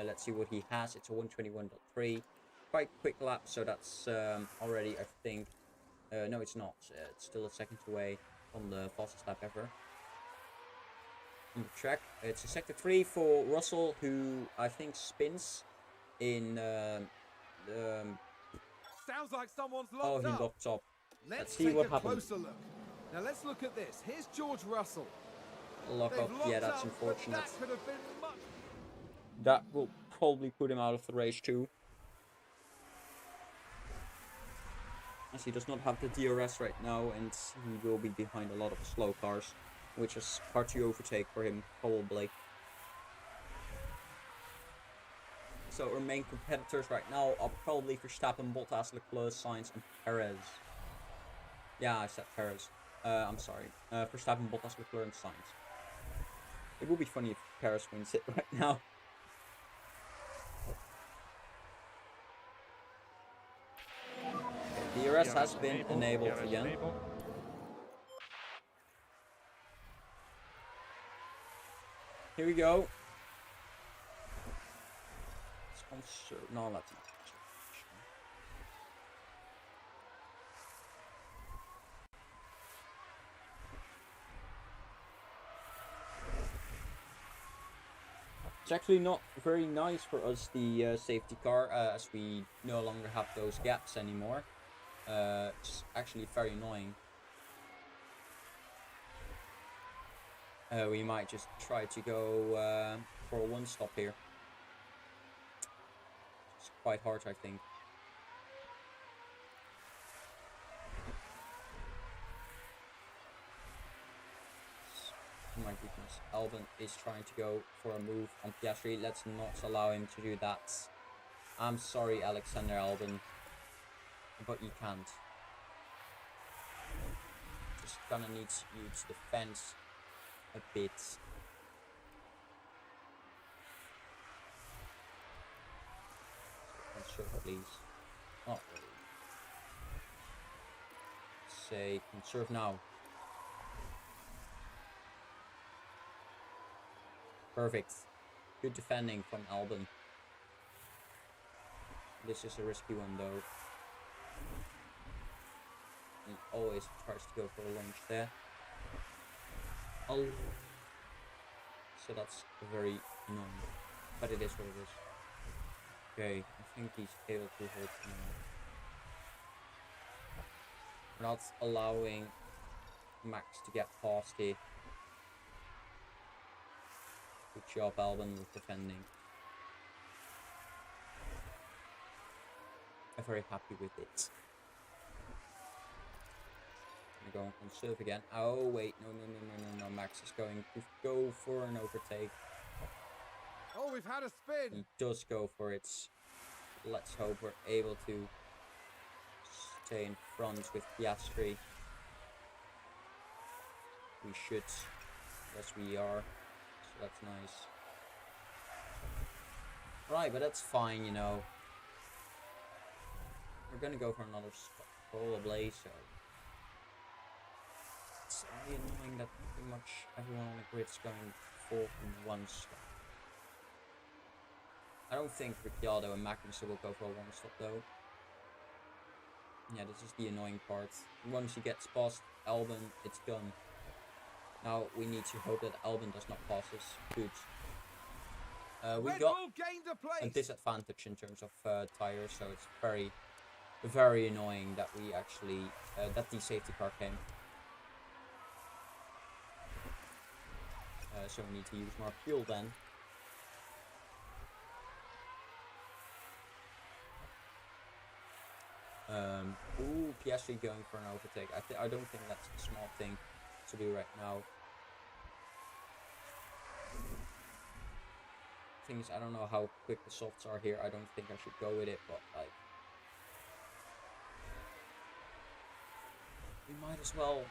Let's see what he has. It's a 121.3. Quite quick lap, so that's already, I think. No, it's not. It's still a second away from the fastest lap ever on the track. It's a sector 3 for Russell, who I think spins in Sounds like someone's locked oh, he up. locked up. Let's see take what a happens. closer look. Now let's look at this. Here's George Russell. Lock They've up. locked Yeah, that's up, unfortunate. but that could have been much. That will probably put him out of the race too, as he does not have the DRS right now, and he will be behind a lot of slow cars, which is hard to overtake for him, probably. So our main competitors right now are probably Verstappen, Bottas, Leclerc, Sainz, and Perez. Yeah, I said Perez. I'm sorry. Verstappen, Bottas, Leclerc, and Sainz. It would be funny if Perez wins it right now. DRS has been enabled again. Here we go. Sponsor. No, that's not. It's actually not very nice for us, the safety car, as we no longer have those gaps anymore. It's actually very annoying. We might just try to go for a one stop here. It's quite hard, I think. Oh my goodness, Albon is trying to go for a move on Piastri. Let's not allow him to do that. I'm sorry, Alexander Albon, but you can't. Just gonna need you to defend a bit. Conserve, please. Not really. Say conserve now. Perfect. Good defending from Albon. This is a risky one though. He always tries to go for a launch there. Oh. So that's very annoying. But it is what it is. Okay, I think he's able to hold now. We're not allowing Max to get past here. Good job, Albon, with defending. I'm very happy with it. I'm going to conserve again. Oh, wait. No. Max is going to go for an overtake. Oh, we've had a spin. He does go for it. Let's hope we're able to stay in front with Piastri. We should. Yes, we are. So that's nice. Right, but that's fine, you know. We're gonna go for another stop, probably, so. It's only annoying that pretty much everyone on the grid's going for one stop. I don't think Ricciardo and Magnussen will go for a one stop though. Yeah, this is the annoying part. Once he gets past Albon, it's done. Now we need to hope that Albon does not pass us. Good. We got a disadvantage in terms of tires, so it's very, very annoying that we actually that the safety car came. So we need to use more fuel then. Ooh, Piastri going for an overtake. I don't think that's a small thing to do right now. Thing is, I don't know how quick the softs are here. I don't think I should go with it, but like, we might as well.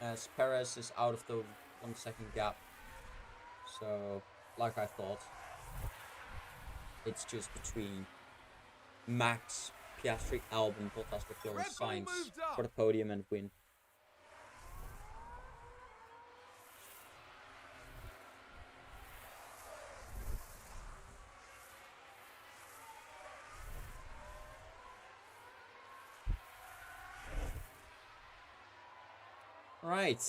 As Perez is out of the 1 second gap, so like I thought, it's just between Max, Piastri, Albon, Bottas, Leclerc, and Sainz for the podium and win. Right.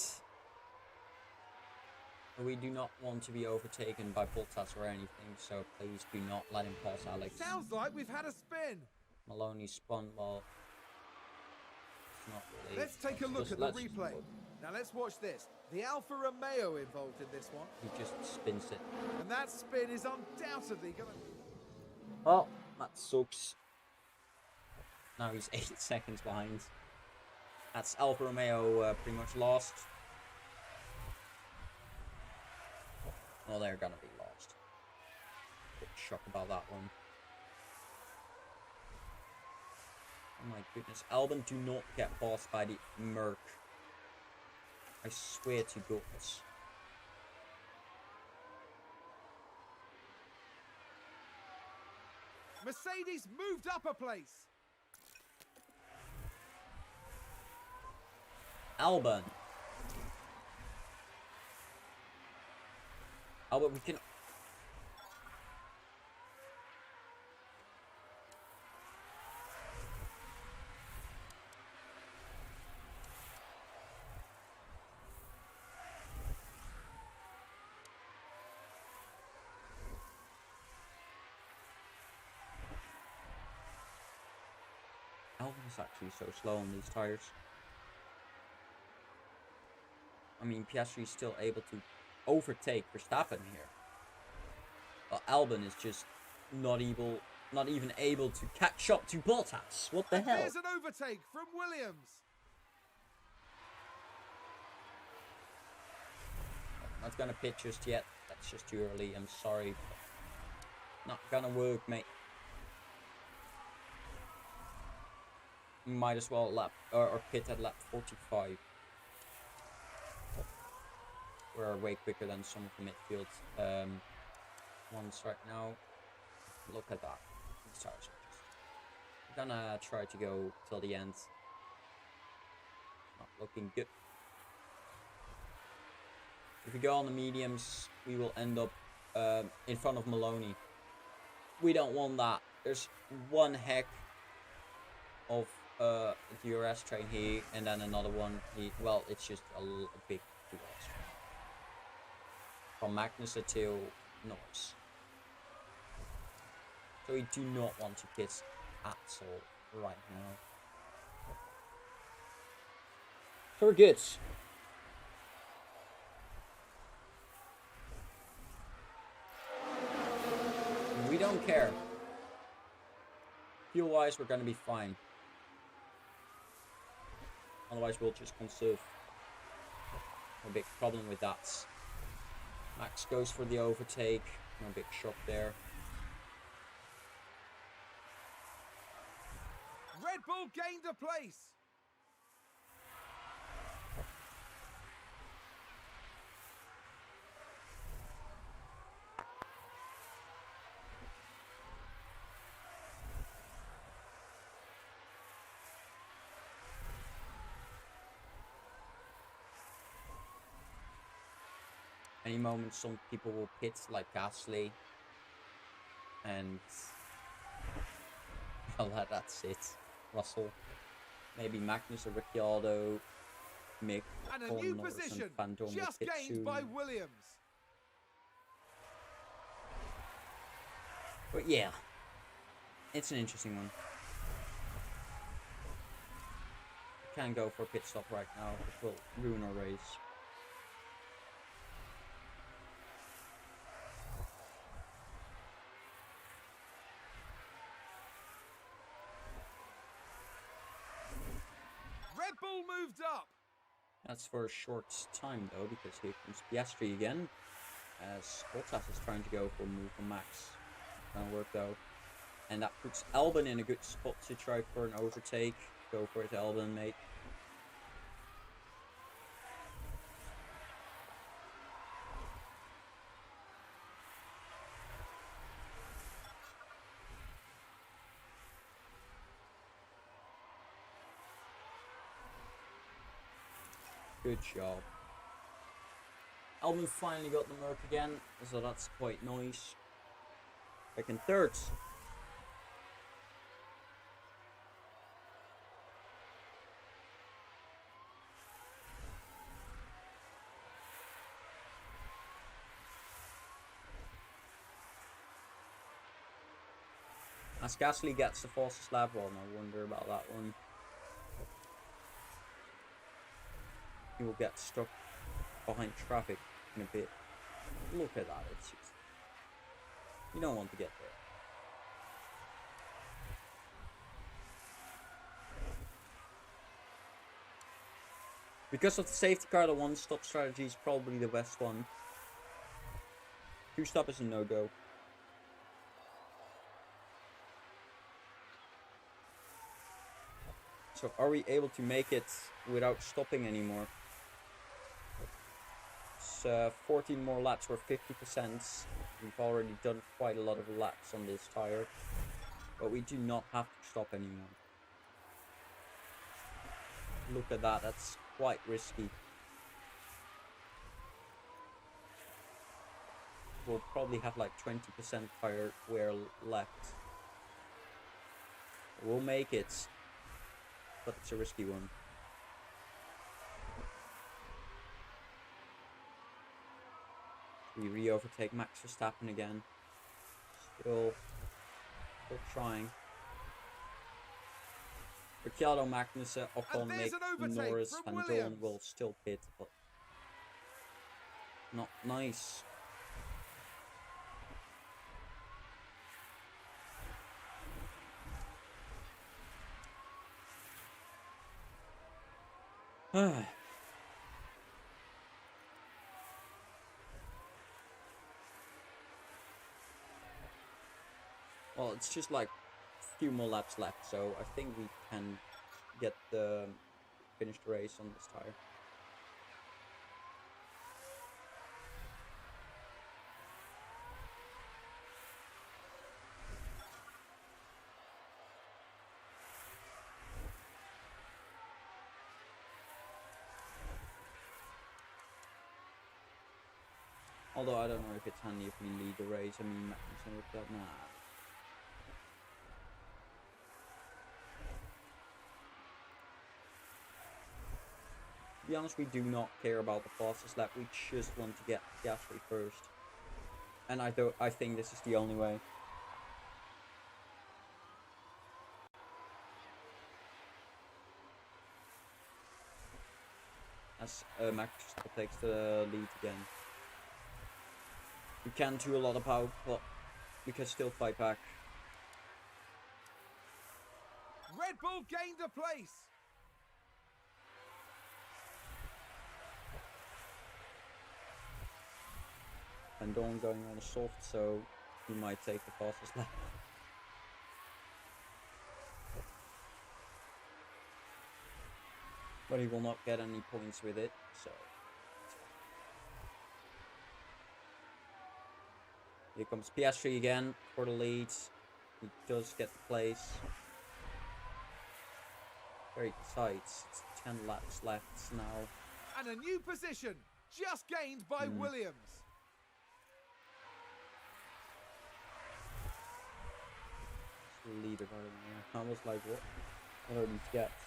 We do not want to be overtaken by Bottas or anything, so please do not let him pass Alex. Sounds like we've had a spin. Maloney spun well. It's not really. Let's take a look at the replay. Now let's watch this. The Alfa Romeo involved in this one. He just spins it. And that spin is undoubtedly going to... Well, that sucks. Now he's 8 seconds behind. That's Alfa Romeo pretty much lost. Well, they're gonna be lost. Bit shocked about that one. Oh my goodness. Albon, do not get passed by the Merc. I swear to goodness. Mercedes moved up a place. Albon, we can... Albon is actually so slow on these tires. I mean, Piastri is still able to overtake Verstappen here. Well, Albon is just not even able to catch up to Bottas. What the hell? There's an overtake from Williams. Not gonna pit just yet. That's just too early. I'm sorry. Not gonna work, mate. Might as well lap or pit at lap 45. We're way quicker than some of the midfield ones right now. Look at that. These tires are just... I'm gonna try to go till the end. Not looking good. If we go on the mediums, we will end up in front of Maloney. We don't want that. There's one heck of the DRS train here, and then another one. Well, it's just a big DRS train. From Magnussen to Norris. So we do not want to pit at all right now. So we're good. We don't care. Fuel-wise, we're going to be fine. Otherwise, we'll just conserve. No big problem with that. Max goes for the overtake. No big shock there. Red Bull gained a place. Any moment, some people will pit, like Gasly, and I'll let that sit. Russell, maybe Magnus or Ricciardo, Mick, And a Colin new Norris, position and Van Dorn will just pit gained soon. by Williams. But yeah, it's an interesting one. We can't go for a pit stop right now, which will ruin our race. Red Bull moved up. That's for a short time though, because here comes Piastri again, as Bottas is trying to go for a move on Max. Gonna work though, and that puts Albon in a good spot to try for an overtake. Go for it, Albon, mate. Good job. Albon finally got the Merc again, so that's quite nice. Back in third. As Gasly gets the fastest lap run, I wonder about that one. He will get stuck behind traffic in a bit. Look at that, it's just... You don't want to get there. Because of the safety car, the one-stop strategy is probably the best one. Two-stop is a no-go. So are we able to make it without stopping anymore? It's 14 more laps or 50%. We've already done quite a lot of laps on this tire. But we do not have to stop anymore. Look at that, that's quite risky. We'll probably have like 20% tire wear left. We'll make it. But it's a risky one. We re-overtake Max Verstappen again. Still trying. Ricciardo, Magnussen, Ocon, Mick, Norris, Van Dorn will still pit, but Not nice. Well, it's just like a few more laps left, so I think we can finish the race on this tire. Although I don't know if it's handy if we lead the race. I mean, Magnussen would get mad. To be honest, we do not care about the fastest lap. We just want to get Piastri first. And I think this is the only way. As Max takes the lead again. We can't do a lot about, but we can still fight back. Red Bull gained a place. And Dawn going on a soft, so he might take the fastest lap. But he will not get any points with it, so here comes Piastri again for the lead. He does get the place. Very tight. It's 10 laps left now. And a new position just gained by Williams. Leader, I was like, what are these gaps?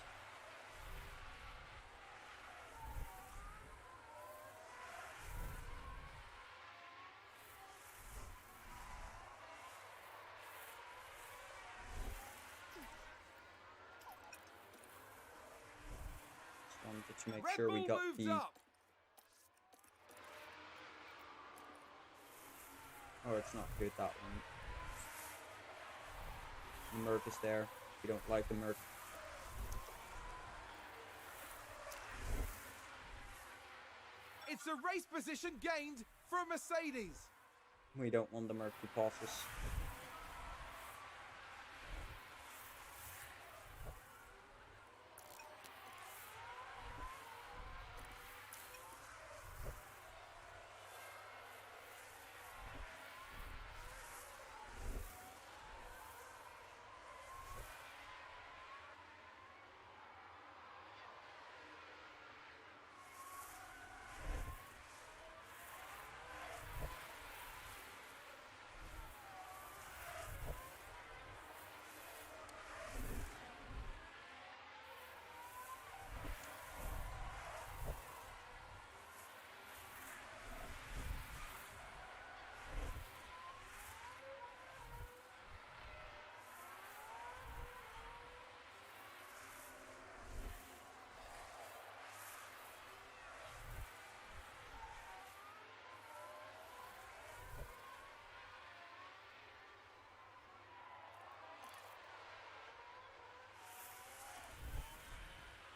Just wanted to make Red sure Bull we got moved the. up. Oh, it's not good, that one. The Merc is there. We don't like the Merc. It's a race position gained for Mercedes. We don't want the Merc to pass us.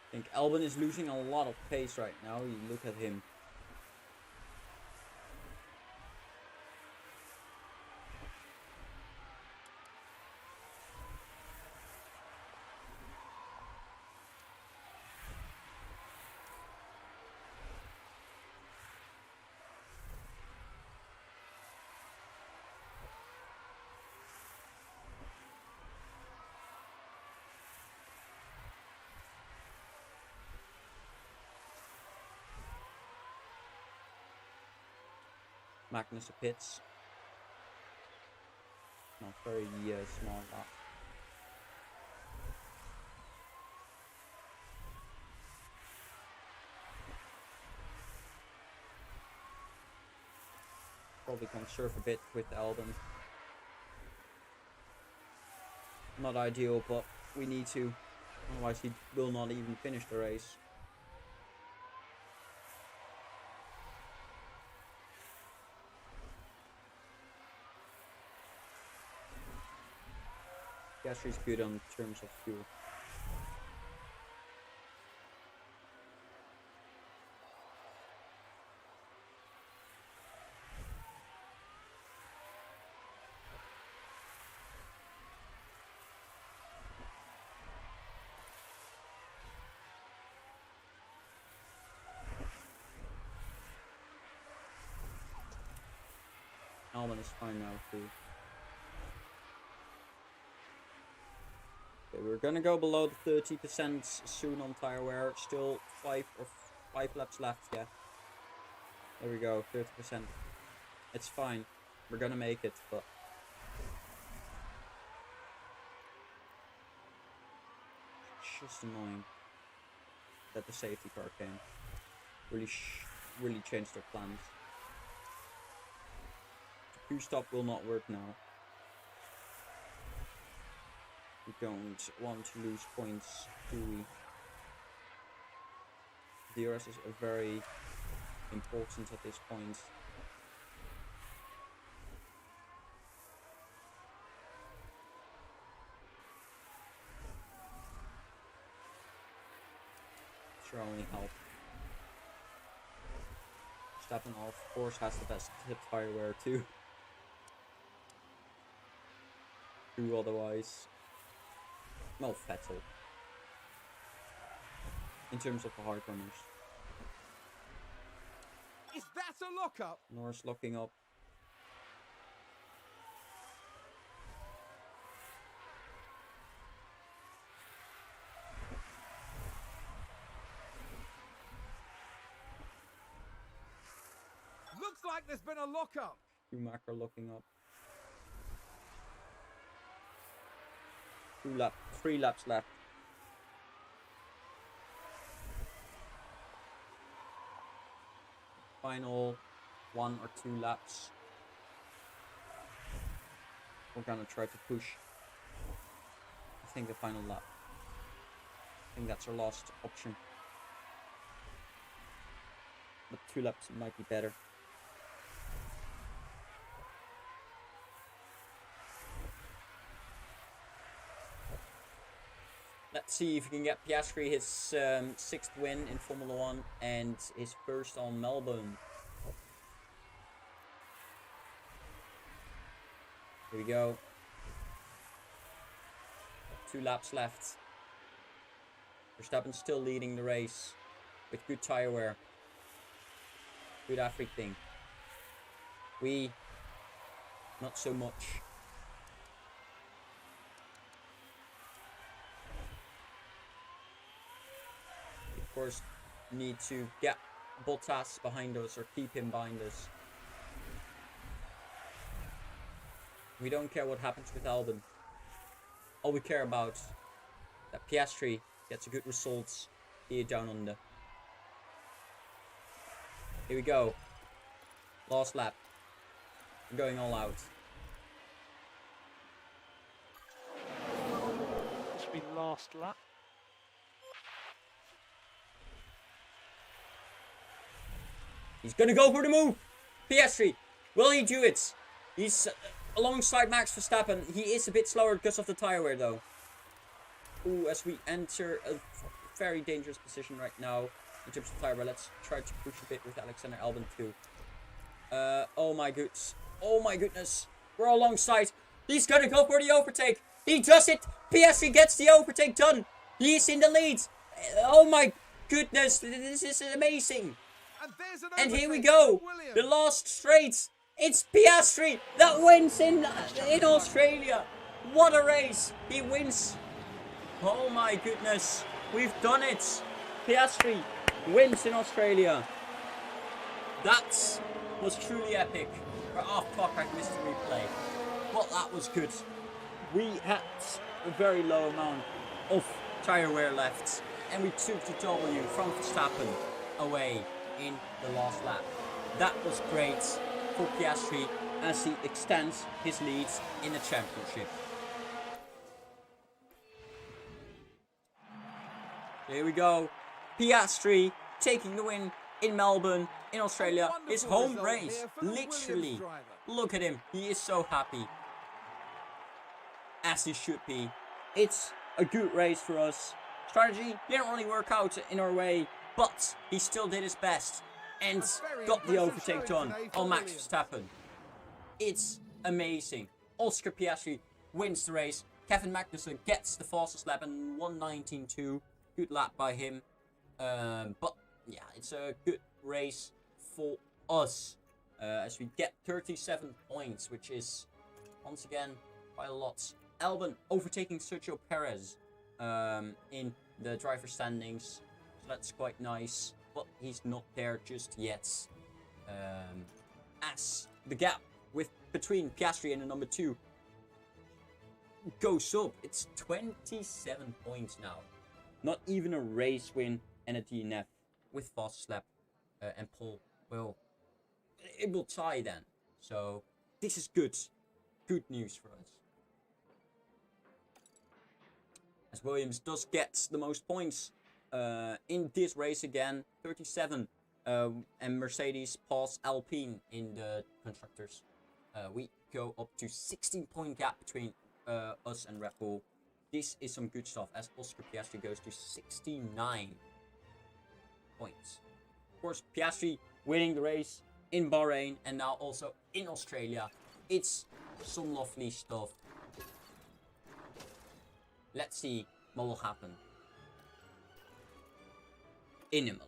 I think Albon is losing a lot of pace right now. You look at him. Magnussen pits. Not very smart that. Probably conserve a bit with Albon. Not ideal, but we need to. Otherwise he will not even finish the race. Piastri's good on terms of fuel. Albon is fine now too. Okay, we're gonna go below the 30% soon on tire wear. Still 5 laps left, yeah. There we go, 30%. It's fine. We're gonna make it, but it's just annoying that the safety car came. Really changed their plans. The Q-stop will not work now. We don't want to lose points, do we? DRS is very important at this point. Sure, only help. Verstappen, of course, has the best hip tire wear too. Who otherwise? Well, Vettel. In terms of the hard runners. Is that a lockup? Norris locking up. Looks like there's been a lockup. Schumacher locking up. 3 laps left. Final 1 or 2 laps. We're gonna try to push. I think the final lap. I think that's our last option. But 2 laps might be better. Let's see if we can get Piastri his 6th win in Formula 1 and his first on Melbourne. Here we go. 2 laps left. Verstappen still leading the race with good tire wear. Good everything. We, not so much. Of course, need to get Bottas behind us or keep him behind us. We don't care what happens with Albon. All we care about that Piastri gets a good results here down under. Here we go. Last lap. We're going all out. This will be last lap. He's gonna go for the move. Piastri, will he do it? He's alongside Max Verstappen. He is a bit slower because of the tire wear though. Ooh, as we enter a very dangerous position right now in terms of tire wear. Let's try to push a bit with Alexander Albon too. Oh my goodness. Oh my goodness. We're alongside. He's gonna go for the overtake. He does it. Piastri gets the overtake done. He's in the lead. Oh my goodness. This is amazing. And here we go, the last straight. It's Piastri that wins in Australia. What a race! He wins. Oh my goodness, we've done it. Piastri wins in Australia. That was truly epic. Fuck, I missed the replay. But that was good. We had a very low amount of tire wear left, and we took the W from Verstappen away in the last lap. That was great for Piastri as he extends his lead in the championship. Here we go. Piastri taking the win in Melbourne, in Australia. His home race, literally. Look at him. He is so happy. As he should be. It's a good race for us. Strategy didn't really work out in our way, but he still did his best and got the overtake done on Max Verstappen. It's amazing. Oscar Piastri wins the race. Kevin Magnussen gets the fastest lap in 1:19.2. Good lap by him. But yeah, it's a good race for us. As we get 37 points, which is once again quite a lot. Albon overtaking Sergio Perez in the driver standings. So that's quite nice. But he's not there just yet. As the gap between Piastri and the number 2 goes up. It's 27 points now. Not even a race win and a DNF with fastest lap and pole. Well, it will tie then. So this is good. Good news for us. As Williams does get the most points in this race again. 37. And Mercedes pass Alpine in the constructors. We go up to 16-point gap between us and Red Bull. This is some good stuff as Oscar Piastri goes to 69 points. Of course, Piastri winning the race in Bahrain and now also in Australia. It's some lovely stuff. Let's see what will happen in Imola.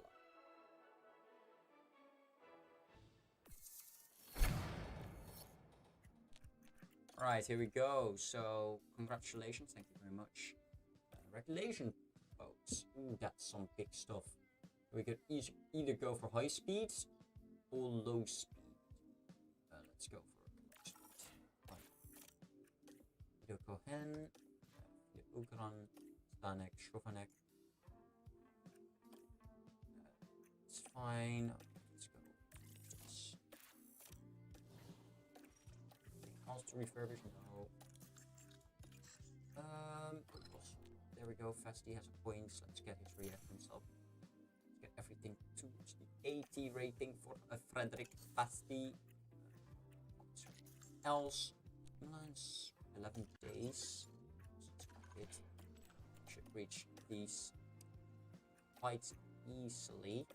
Alright, here we go. So, congratulations. Thank you very much. Regulation boats. Ooh, that's some big stuff. We could either go for high speed or low speed. Let's go for low speed. Video Cohen, Ugran, Stanek, Shovanek. It's fine. Let's go. Cars to refurbish? No. There we go. Fasti has points. Let's get his reactions up. Let's get everything towards the 80 rating for Frederick Fasti. Else, Milan's 11 days. It should reach these quite easily.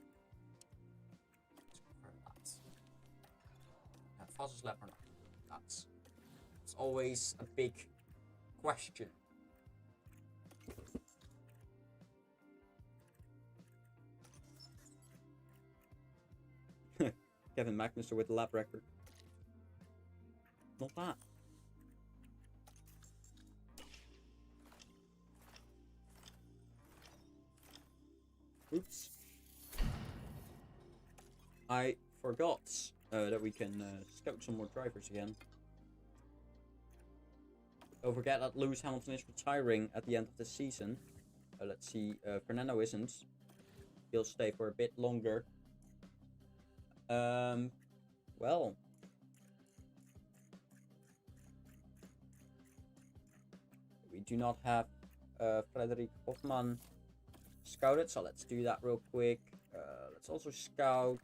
Let's confirm that. Fastest lap or not? That's always a big question. Kevin Magnussen with the lap record. Not bad. Oops. I forgot that we can scout some more drivers again. Don't forget that Lewis Hamilton is retiring at the end of the season. Let's see, Fernando isn't. He'll stay for a bit longer. Well. We do not have Frederik Hoffman scouted, so let's do that real quick. Let's also scout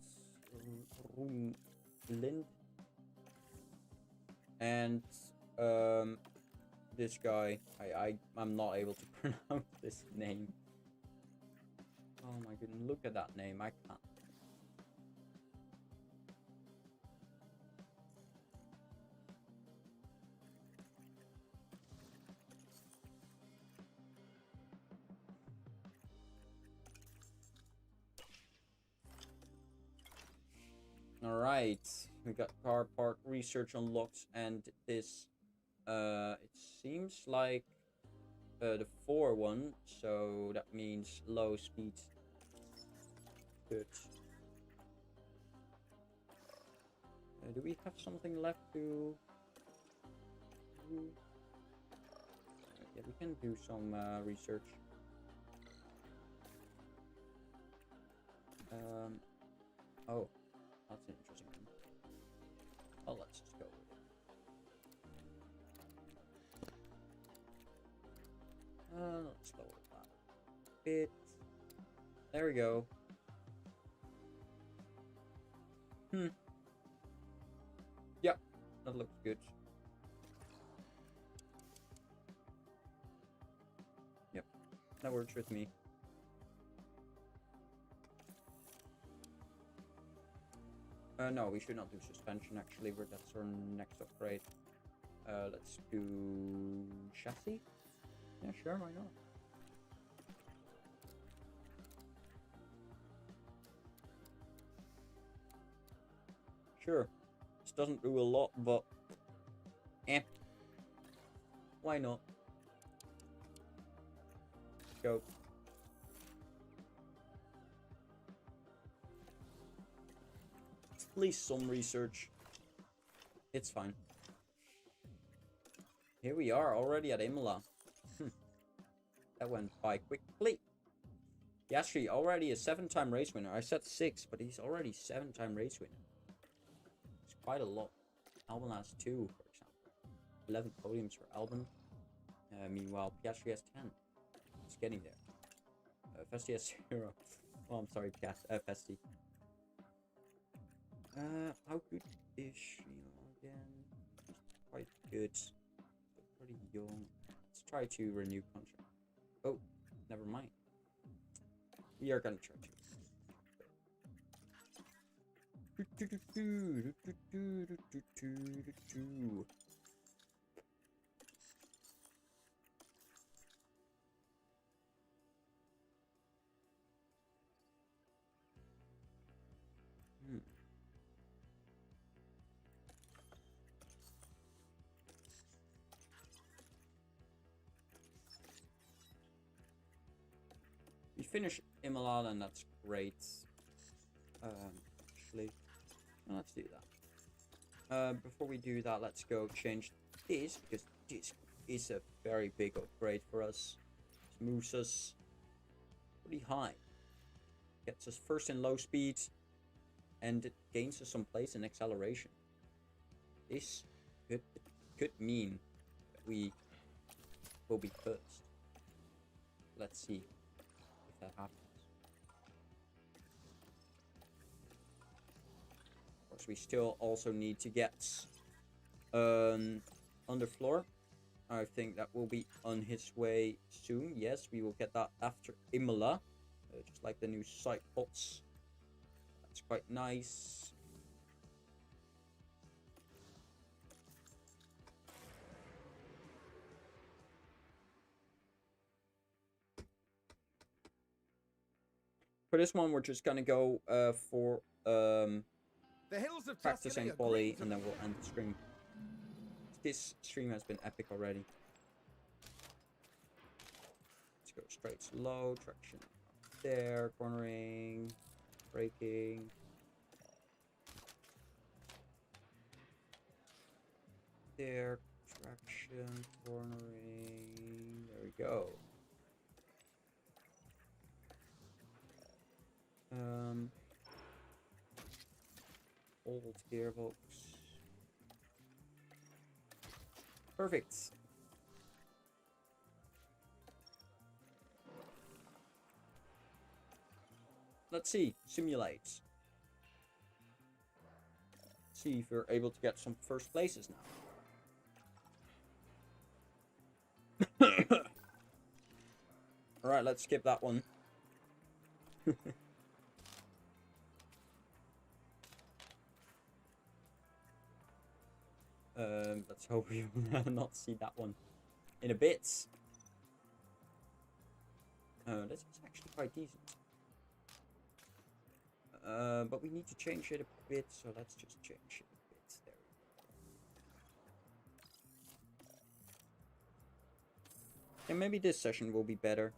Lind. And this guy, I'm not able to pronounce this name. Oh my goodness, look at that name, I can't. Alright, we got car park research unlocked, and this it seems like the 4 one, so that means low speed. Good. Do we have something left to do? Yeah, we can do some research. Oh, that's an interesting one. Oh, let's just go with it. Let's lower that a bit. There we go. Yep, that looks good. works with me. No, we should not do suspension actually, but that's our next upgrade. Let's do chassis. Yeah, sure, why not? Sure, this doesn't do a lot, but why not? Let's go. At least some research. It's fine. Here we are, already at Imola. That went by quickly. Piastri already a 7-time race winner. I said 6, but he's already 7-time race winner. It's quite a lot. Albon has 2, for example. 11 podiums for Albon. Meanwhile, Piastri has 10. He's getting there. Festi has 0. Oh, I'm sorry, Festi. How good is she again? She's quite good. Still pretty young. Let's try to renew contract. Oh, never mind. We are gonna try to. We finish Imola, and that's great. Actually, let's do that. Before we do that, let's go change this, because this is a very big upgrade for us. It moves us pretty high. Gets us first in low speed, and it gains us some place in acceleration. This could mean that we will be first. Let's see if that happens. Of course, we still also need to get underfloor. I think that will be on his way soon. Yes, we will get that after Imola, just like the new side pots. That's quite nice. For this one, we're just gonna go for the hills of practice and Tuscany quality, and then we'll end the stream. This stream has been epic already. Let's go straight slow, traction up there, cornering, braking. There, traction, cornering, there we go. Old gearbox. Perfect. Let's see. Simulate. See if we're able to get some first places now. Alright, let's skip that one. Let's hope we will not see that one in a bit. This is actually quite decent. But we need to change it a bit, so let's just change it a bit. There we go. And maybe this session will be better.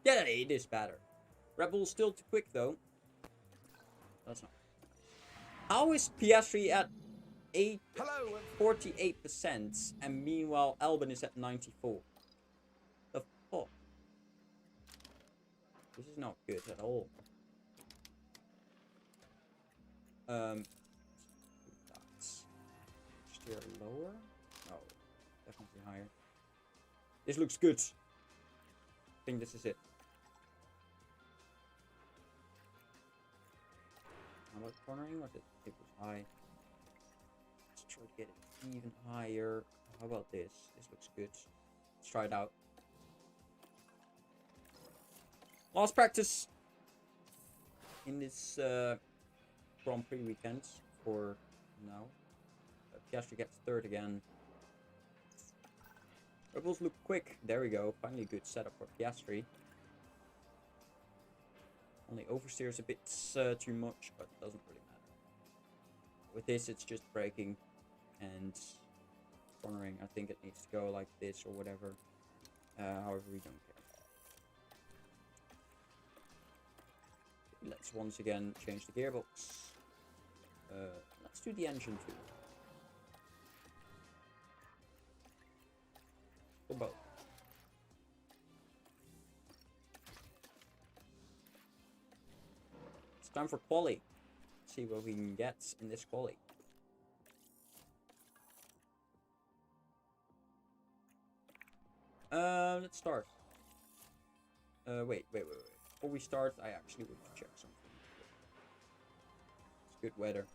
Yeah, it is better. Red Bull's still too quick, though. That's not. How is Piastri at 48%, and meanwhile Albon is at 94%? The fuck? This is not good at all. Steer lower? No, definitely higher. This looks good. I think this is it. How about cornering? Was it? It was high. Let's try to get it even higher. How about this? This looks good. Let's try it out. Last practice in this Grand Prix weekend for now. Piastri gets third again. Rebels look quick. There we go. Finally a good setup for Piastri. Only oversteers a bit too much, but it doesn't really matter. With this, it's just braking and cornering. I think it needs to go like this or whatever. However, we don't care. Let's once again change the gearbox. Let's do the engine too. For both. It's time for quali. Let's see what we can get in this quali. Let's start. Wait. Before we start, I actually want to check something. It's good weather.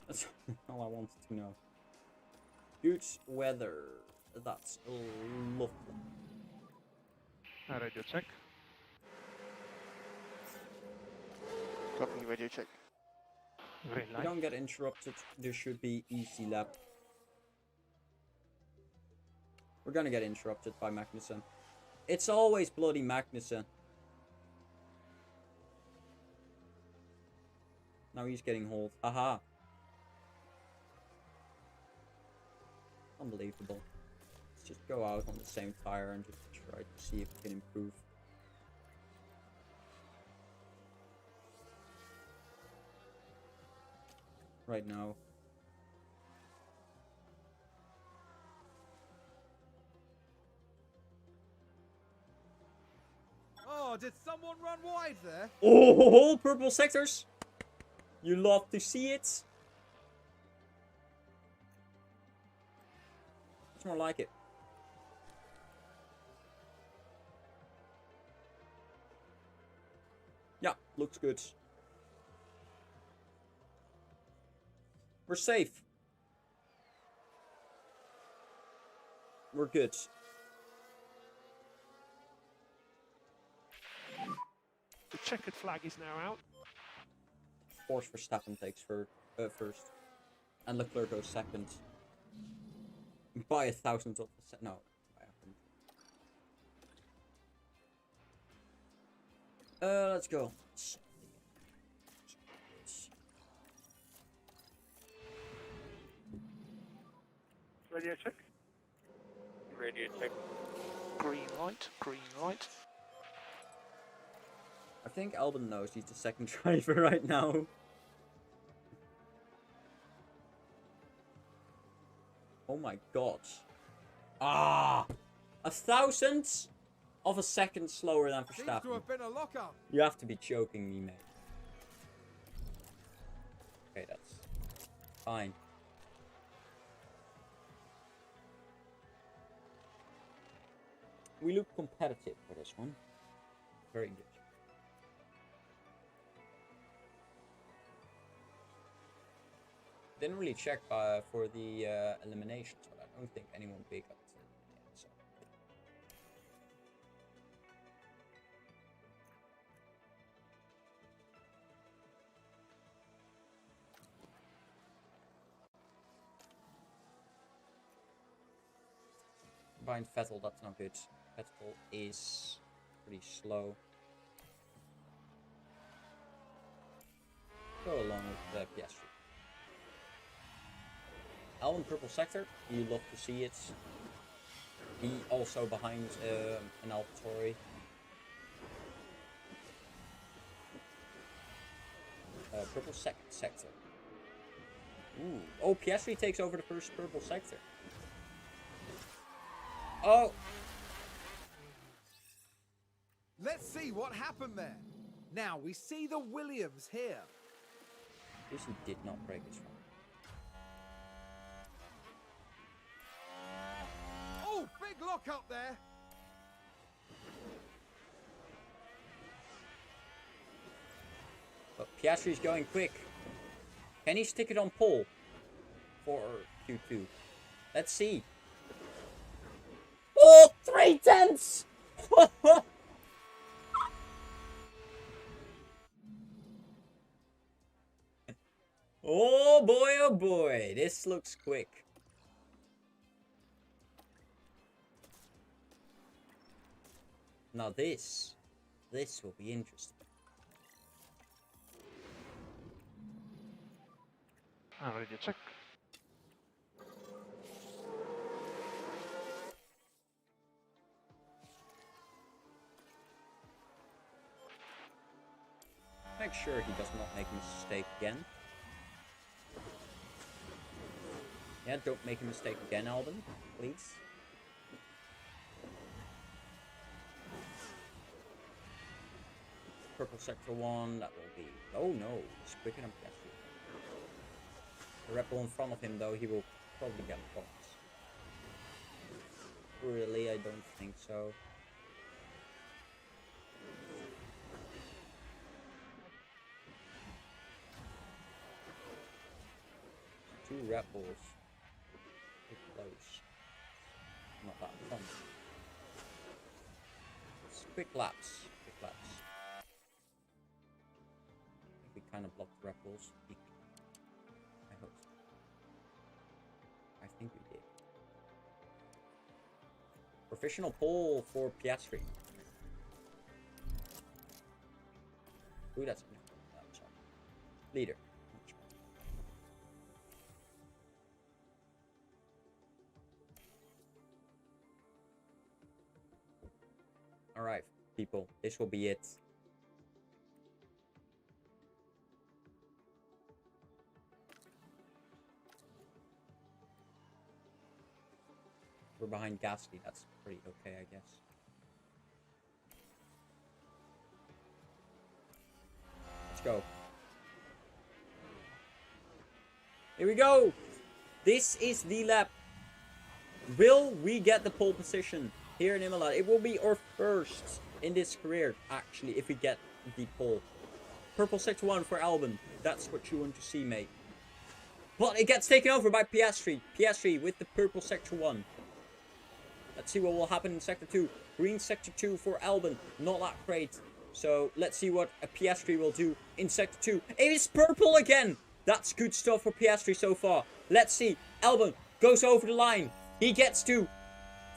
That's all I wanted to know. Good weather. That's lovely. Radio check. Copy, radio check. Green If you light. don't get interrupted, there should be easy lap. We're gonna get interrupted by Magnussen. It's always bloody Magnussen. Now he's getting hauled. Haha. Unbelievable. Let's just go out on the same tire and just try to see if we can improve. Right now. Oh, did someone run wide there? Oh, purple sectors. You love to see it. It's more like it. Yeah, looks good. We're safe. We're good. The checkered flag is now out. Of course, Verstappen takes first. And Leclerc goes second. By 1,000th of a second. No. Let's go. Radio check. Radio check. Green light. Green light. I think Albon knows he's the second driver right now. Oh my god. Ah! 1,000th of a second slower than Seems to Verstappen. have been a lockup. You have to be joking me, mate. Okay, that's fine. We look competitive for this one. Very good. Didn't really check for the eliminations, but I don't think anyone big got eliminated. So. Behind Vettel, that's not good. Vettel is pretty slow. Go along with the Piastri. Albon purple sector, you love to see it. He also behind an AlphaTauri. Purple sector. Ooh. Oh, Piastri takes over the first purple sector. Oh! Let's see what happened there. Now we see the Williams here. This he did not break his front. Oh, big lock up there. But Piastri's going quick. Can he stick it on pole for Q2? Let's see. Oh, 3/10! Oh boy, this looks quick. Now this will be interesting. Radio check. Make sure he does not make a mistake again. Yeah, don't make a mistake again, Albon, please. Purple sector 1, that will be... Oh no, it's quicker than Piastri. The Red Bull in front of him, though, he will probably get points. Really, I don't think so. Two Red Bulls. Too close. Not that fun. It's quick laps. Quick laps. I think we kind of blocked the Red Bulls. I hope so. I think we did. Professional pole for Piastri. Ooh, that's sorry. Leader. Alright, people, this will be it. We're behind Gasly, that's pretty okay, I guess. Let's go. Here we go! This is the lap. Will we get the pole position here in Imola? It will be our first in this career, actually, if we get the pole. Purple sector 1 for Albon. That's what you want to see, mate. But it gets taken over by Piastri. Piastri with the purple sector 1. Let's see what will happen in sector 2. Green sector 2 for Albon. Not that great. So let's see what a Piastri will do in sector 2. It is purple again. That's good stuff for Piastri so far. Let's see. Albon goes over the line. He gets to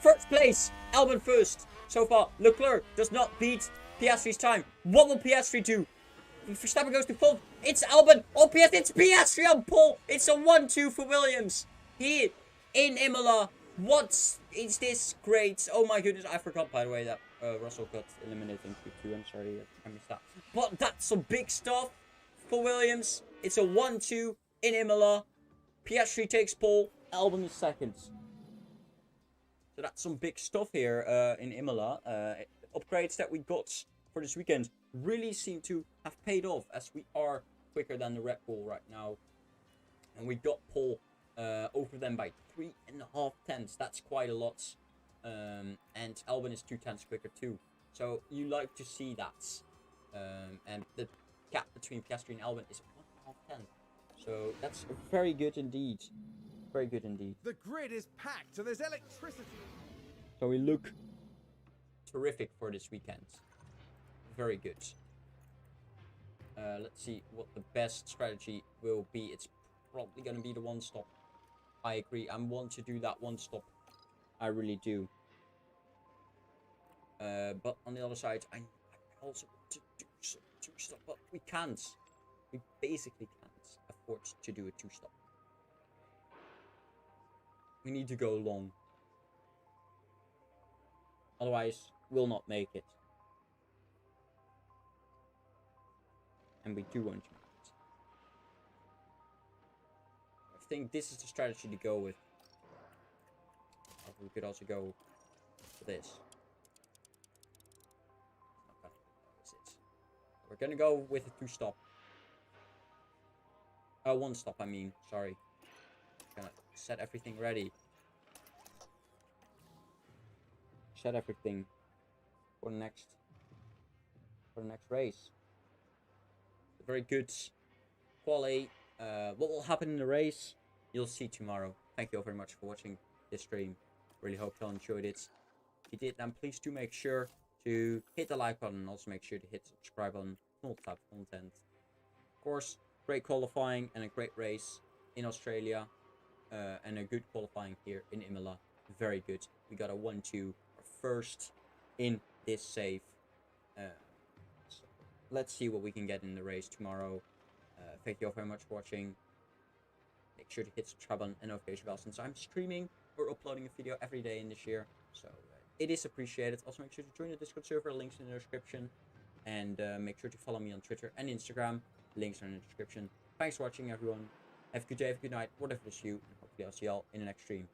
first place. Albon first. So far, Leclerc does not beat Piastri's time. What will Piastri do? Verstappen goes to pole. It's Albon. Oh, Piastri. It's Piastri on pole. It's a 1-2 for Williams. Here in Imola. What is this great? Oh my goodness. I forgot, by the way, that Russell got eliminated in Q2. I'm sorry. I missed that. But that's some big stuff for Williams. It's a 1-2 in Imola. Piastri takes pole. Albon is second. So that's some big stuff here in Imola. Upgrades that we got for this weekend really seem to have paid off, as we are quicker than the Red Bull right now. And we got pole over them by 3.5 tenths. That's quite a lot. And Albon is 2 tenths quicker too. So you like to see that. And the gap between Piastri and Albon is 1.5 tenths. So that's very good indeed. Very good indeed. The grid is packed, so there's electricity. So we look terrific for this weekend. Very good. Let's see what the best strategy will be. It's probably going to be the one stop. I agree. I want to do that one stop. I really do. But on the other side, I also want to do some 2-stop. But we can't. We basically can't afford to do a 2-stop. We need to go long. Otherwise, we'll not make it. And we do want to make it. I think this is the strategy to go with. Or we could also go for this. We're gonna go with a 2-stop. 1-stop, I mean. Sorry. Gonna set everything ready. Set everything for the next race. Very good quality. What will happen in the race, you'll see tomorrow. Thank you all very much for watching this stream. Really hope you all enjoyed it. If you did, then please do make sure to hit the like button and also make sure to hit the subscribe button for more type of content. Of course, great qualifying and a great race in Australia, and a good qualifying here in Imola. Very good. We got a 1-2, our first in this save. So let's see what we can get in the race tomorrow. Thank you all very much for watching. Make sure to hit subscribe button and notification bell, since I'm streaming or uploading a video every day in this year. So it is appreciated. Also, make sure to join the Discord server. Links in the description. And make sure to follow me on Twitter and Instagram. Links are in the description. Thanks for watching, everyone. Have a good day, have a good night, whatever it is you. And hopefully I'll see y'all in the next stream.